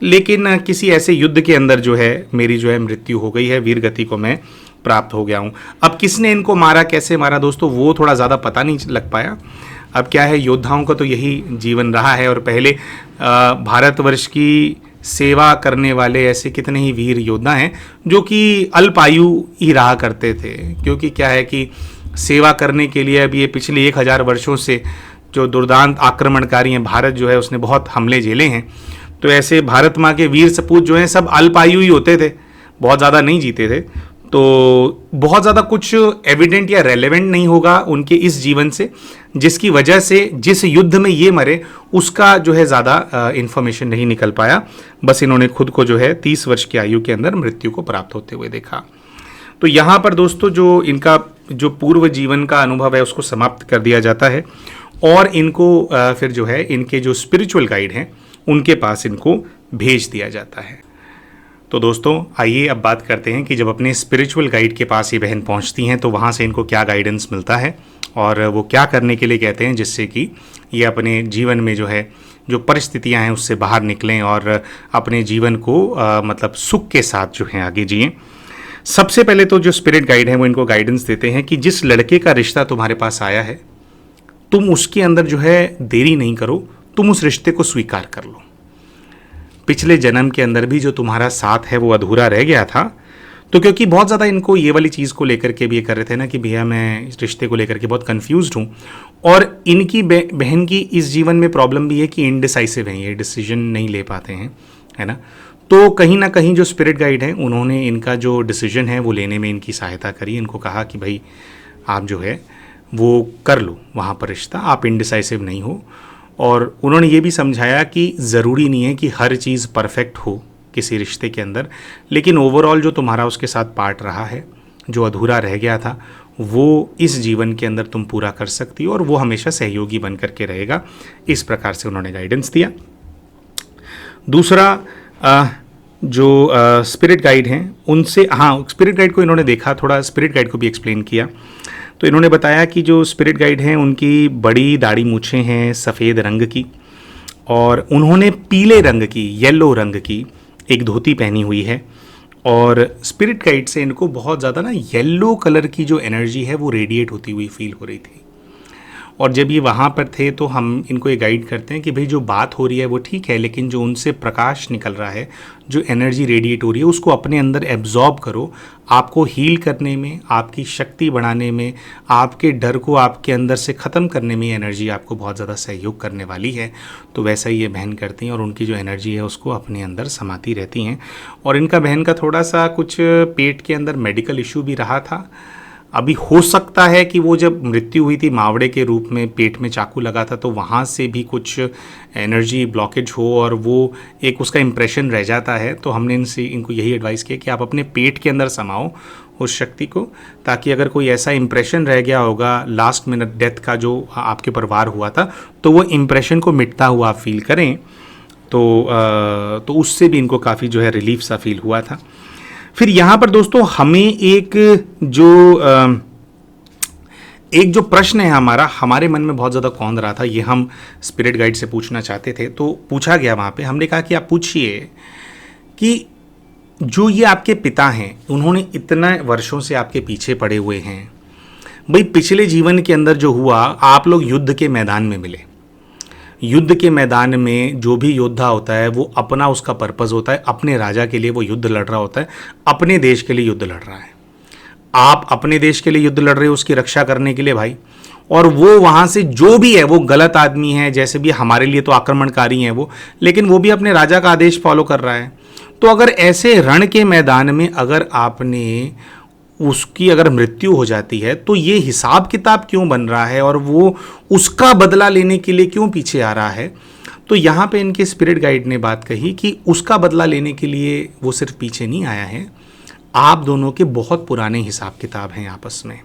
Speaker 1: लेकिन किसी ऐसे युद्ध के अंदर जो है मेरी जो है मृत्यु हो गई है, वीर गति को मैं प्राप्त हो गया हूँ। अब किसने इनको मारा, कैसे मारा दोस्तों, वो थोड़ा ज़्यादा पता नहीं लग पाया। अब क्या है, योद्धाओं का तो यही जीवन रहा है। और पहले भारतवर्ष की सेवा करने वाले ऐसे कितने ही वीर योद्धा हैं जो कि अल्पायु ही रहा करते थे। क्योंकि क्या है कि सेवा करने के लिए अब ये पिछले 1000 वर्षों से जो दुर्दांत आक्रमणकारी हैं, भारत जो है उसने बहुत हमले झेले हैं। तो ऐसे भारत माँ के वीर सपूत जो हैं सब अल्पायु ही होते थे, बहुत ज़्यादा नहीं जीते थे। तो बहुत ज़्यादा कुछ एविडेंट या रेलेवेंट नहीं होगा उनके इस जीवन से, जिसकी वजह से जिस युद्ध में ये मरे उसका जो है ज़्यादा इन्फॉर्मेशन नहीं निकल पाया। बस इन्होंने खुद को जो है 30 वर्ष की आयु के अंदर मृत्यु को प्राप्त होते हुए देखा। तो यहाँ पर दोस्तों जो इनका जो पूर्व जीवन का अनुभव है उसको समाप्त कर दिया जाता है और इनको फिर जो है इनके जो स्पिरिचुअल गाइड हैं उनके पास इनको भेज दिया जाता है। तो दोस्तों आइए अब बात करते हैं कि जब अपने स्पिरिचुअल गाइड के पास ये बहन पहुंचती हैं तो वहाँ से इनको क्या गाइडेंस मिलता है और वो क्या करने के लिए कहते हैं, जिससे कि ये अपने जीवन में जो है जो परिस्थितियां हैं उससे बाहर निकलें और अपने जीवन को मतलब सुख के साथ जो है आगे जिएं। सबसे पहले तो जो स्पिरिट गाइड हैं वो इनको गाइडेंस देते हैं कि जिस लड़के का रिश्ता तुम्हारे पास आया है तुम उसके अंदर जो है देरी नहीं करो, तुम उस रिश्ते को स्वीकार कर लो। पिछले जन्म के अंदर भी जो तुम्हारा साथ है वो अधूरा रह गया था। तो क्योंकि बहुत ज़्यादा इनको ये वाली चीज़ को लेकर के भी ये कर रहे थे ना कि भैया मैं इस रिश्ते को लेकर के बहुत कंफ्यूज्ड हूँ। और इनकी बहन की इस जीवन में प्रॉब्लम भी है कि इनडिसाइसिव हैं, ये डिसीजन नहीं ले पाते हैं, है ना। तो कहीं ना कहीं जो स्पिरिट गाइड हैं उन्होंने इनका जो डिसीजन है वो लेने में इनकी सहायता करी। इनको कहा कि भाई आप जो है वो कर लो वहाँ पर रिश्ता, आप इनडिसाइसिव नहीं हो। और उन्होंने ये भी समझाया कि ज़रूरी नहीं है कि हर चीज़ परफेक्ट हो किसी रिश्ते के अंदर, लेकिन ओवरऑल जो तुम्हारा उसके साथ पार्ट रहा है, जो अधूरा रह गया था, वो इस जीवन के अंदर तुम पूरा कर सकती हो और वो हमेशा सहयोगी बन करके रहेगा। इस प्रकार से उन्होंने गाइडेंस दिया। दूसरा जो स्पिरिट गाइड हैं उनसे, हाँ स्पिरिट गाइड को इन्होंने देखा, थोड़ा स्पिरिट गाइड को भी एक्सप्लेन किया। तो इन्होंने बताया कि जो स्पिरिट गाइड हैं उनकी बड़ी दाढ़ी मूछें हैं सफ़ेद रंग की और उन्होंने पीले रंग की, येलो रंग की एक धोती पहनी हुई है। और स्पिरिट गाइड से इनको बहुत ज़्यादा ना येलो कलर की जो एनर्जी है वो रेडिएट होती हुई फील हो रही थी। और जब ये वहाँ पर थे तो हम इनको ये गाइड करते हैं कि भाई जो बात हो रही है वो ठीक है, लेकिन जो उनसे प्रकाश निकल रहा है, जो एनर्जी रेडिएट हो रही है, उसको अपने अंदर एब्जॉर्ब करो। आपको हील करने में, आपकी शक्ति बढ़ाने में, आपके डर को आपके अंदर से ख़त्म करने में एनर्जी आपको बहुत ज़्यादा सहयोग करने वाली है। तो वैसा ही ये बहन करती हैं और उनकी जो एनर्जी है उसको अपने अंदर समाती रहती हैं। और इनका बहन का थोड़ा सा कुछ पेट के अंदर मेडिकल इशू भी रहा था। अभी हो सकता है कि वो जब मृत्यु हुई थी मावड़े के रूप में, पेट में चाकू लगा था, तो वहाँ से भी कुछ एनर्जी ब्लॉकेज हो और वो एक उसका इम्प्रेशन रह जाता है। तो हमने इनको यही एडवाइस किया कि आप अपने पेट के अंदर समाओ उस शक्ति को, ताकि अगर कोई ऐसा इम्प्रेशन रह गया होगा लास्ट मिनट डेथ का जो आपके ऊपर वार हुआ था, तो वो इम्प्रेशन को मिटता हुआ आप फील करें। तो उससे भी इनको काफ़ी जो है रिलीफ सा फील हुआ था। फिर यहाँ पर दोस्तों हमें एक जो प्रश्न है हमारे मन में बहुत ज़्यादा कौंध रहा था, ये हम स्पिरिट गाइड से पूछना चाहते थे। तो पूछा गया वहाँ पे, हमने कहा कि आप पूछिए कि जो ये आपके पिता हैं, उन्होंने इतना वर्षों से आपके पीछे पड़े हुए हैं, भाई पिछले जीवन के अंदर जो हुआ, आप लोग युद्ध के मैदान में मिले। युद्ध के मैदान में जो भी योद्धा होता है वो अपना उसका पर्पस होता है, अपने राजा के लिए वो युद्ध लड़ रहा होता है, अपने देश के लिए युद्ध लड़ रहा है। आप अपने देश के लिए युद्ध लड़ रहे हो उसकी रक्षा करने के लिए भाई, और वो वहाँ से जो भी है वो गलत आदमी है, जैसे भी हमारे लिए तो आक्रमणकारी हैं वो, लेकिन वो भी अपने राजा का आदेश फॉलो कर रहा है। तो अगर ऐसे रण के मैदान में अगर आपने उसकी अगर मृत्यु हो जाती है तो ये हिसाब किताब क्यों बन रहा है और वो उसका बदला लेने के लिए क्यों पीछे आ रहा है। तो यहाँ पे इनके स्पिरिट गाइड ने बात कही कि उसका बदला लेने के लिए वो सिर्फ पीछे नहीं आया है, आप दोनों के बहुत पुराने हिसाब किताब हैं आपस में।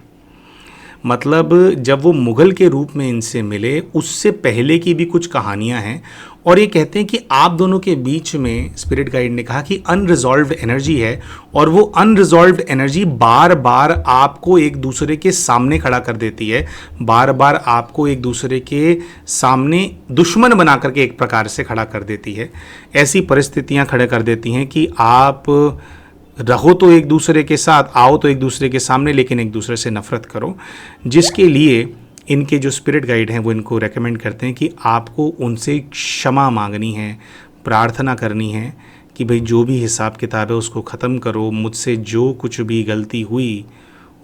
Speaker 1: मतलब जब वो मुगल के रूप में इनसे मिले उससे पहले की भी कुछ कहानियां हैं और ये कहते हैं कि आप दोनों के बीच में, स्पिरिट गाइड ने कहा कि अनरिजॉल्व्ड एनर्जी है और वो अनरिजॉल्व्ड एनर्जी बार बार आपको एक दूसरे के सामने खड़ा कर देती है, बार बार आपको एक दूसरे के सामने दुश्मन बना करके एक प्रकार से खड़ा कर देती है। ऐसी परिस्थितियां खड़े कर देती हैं कि आप रहो तो एक दूसरे के साथ, आओ तो एक दूसरे के सामने, लेकिन एक दूसरे से नफरत करो। जिसके लिए इनके जो स्पिरिट गाइड हैं वो इनको रेकमेंड करते हैं कि आपको उनसे क्षमा मांगनी है, प्रार्थना करनी है कि भाई जो भी हिसाब किताब है उसको ख़त्म करो, मुझसे जो कुछ भी गलती हुई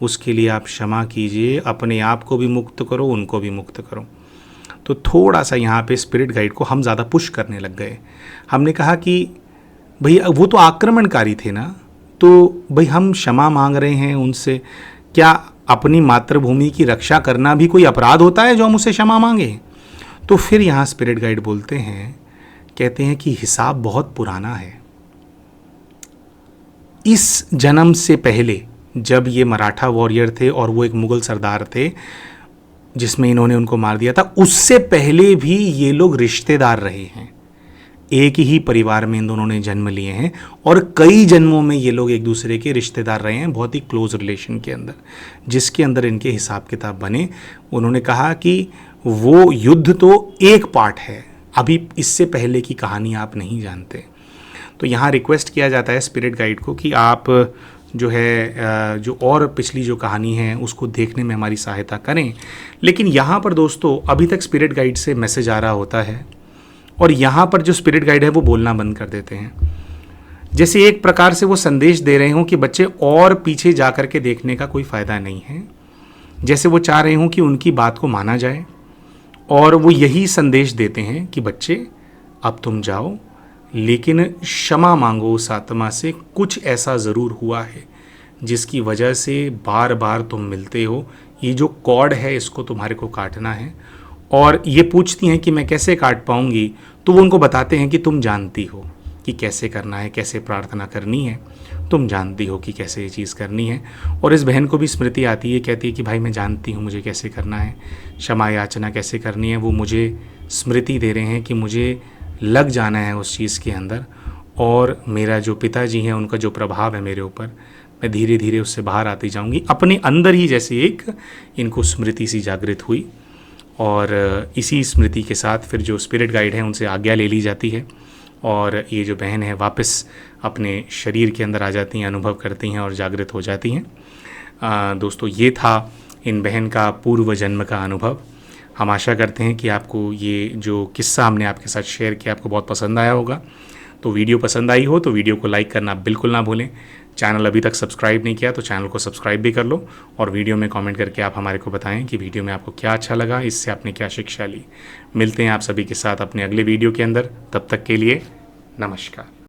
Speaker 1: उसके लिए आप क्षमा कीजिए, अपने आप को भी मुक्त करो, उनको भी मुक्त करो। तो थोड़ा सा यहाँ पे स्पिरिट गाइड को हम ज़्यादा पुश करने लग गए। हमने कहा कि भाई वो तो आक्रमणकारी थे ना, तो भाई हम क्षमा मांग रहे हैं उनसे, क्या अपनी मातृभूमि की रक्षा करना भी कोई अपराध होता है जो हम उसे क्षमा मांगे। तो फिर यहाँ स्पिरिट गाइड बोलते हैं, कहते हैं कि हिसाब बहुत पुराना है। इस जन्म से पहले जब ये मराठा वॉरियर थे और वो एक मुगल सरदार थे जिसमें इन्होंने उनको मार दिया था, उससे पहले भी ये लोग रिश्तेदार रहे हैं। एक ही परिवार में इन दोनों ने जन्म लिए हैं और कई जन्मों में ये लोग एक दूसरे के रिश्तेदार रहे हैं, बहुत ही क्लोज रिलेशन के अंदर, जिसके अंदर इनके हिसाब किताब बने। उन्होंने कहा कि वो युद्ध तो एक पार्ट है, अभी इससे पहले की कहानी आप नहीं जानते। तो यहाँ रिक्वेस्ट किया जाता है स्पिरिट गाइड को कि आप जो है जो और पिछली जो कहानी है उसको देखने में हमारी सहायता करें। लेकिन यहाँ पर दोस्तों अभी तक स्पिरिट गाइड से मैसेज आ रहा होता है और यहाँ पर जो स्पिरिट गाइड है वो बोलना बंद कर देते हैं, जैसे एक प्रकार से वो संदेश दे रहे हों कि बच्चे और पीछे जा कर के देखने का कोई फ़ायदा नहीं है, जैसे वो चाह रहे हों कि उनकी बात को माना जाए। और वो यही संदेश देते हैं कि बच्चे अब तुम जाओ, लेकिन क्षमा मांगो उस आत्मा से, कुछ ऐसा ज़रूर हुआ है जिसकी वजह से बार बार तुम मिलते हो, ये जो कॉर्ड है इसको तुम्हारे को काटना है। और ये पूछती हैं कि मैं कैसे काट पाऊंगी, तो वो उनको बताते हैं कि तुम जानती हो कि कैसे करना है, कैसे प्रार्थना करनी है, तुम जानती हो कि कैसे ये चीज़ करनी है। और इस बहन को भी स्मृति आती है, कहती है कि भाई मैं जानती हूँ मुझे कैसे करना है, क्षमा याचना कैसे करनी है। वो मुझे स्मृति दे रहे हैं कि मुझे लग जाना है उस चीज़ के अंदर, और मेरा जो पिताजी हैं उनका जो प्रभाव है मेरे ऊपर, मैं धीरे धीरे उससे बाहर आती जाऊँगी। अपने अंदर ही जैसे एक इनको स्मृति सी जागृत हुई और इसी स्मृति के साथ फिर जो स्पिरिट गाइड हैं उनसे आज्ञा ले ली जाती है और ये जो बहन है वापस अपने शरीर के अंदर आ जाती हैं, अनुभव करती हैं और जागृत हो जाती हैं। दोस्तों ये था इन बहन का पूर्व जन्म का अनुभव। हम आशा करते हैं कि आपको ये जो किस्सा हमने आपके साथ शेयर किया आपको बहुत पसंद आया होगा। तो वीडियो पसंद आई हो तो वीडियो को लाइक करना बिल्कुल ना भूलें। चैनल अभी तक सब्सक्राइब नहीं किया तो चैनल को सब्सक्राइब भी कर लो और वीडियो में कमेंट करके आप हमारे को बताएं कि वीडियो में आपको क्या अच्छा लगा, इससे आपने क्या शिक्षा ली। मिलते हैं आप सभी के साथ अपने अगले वीडियो के अंदर, तब तक के लिए नमस्कार।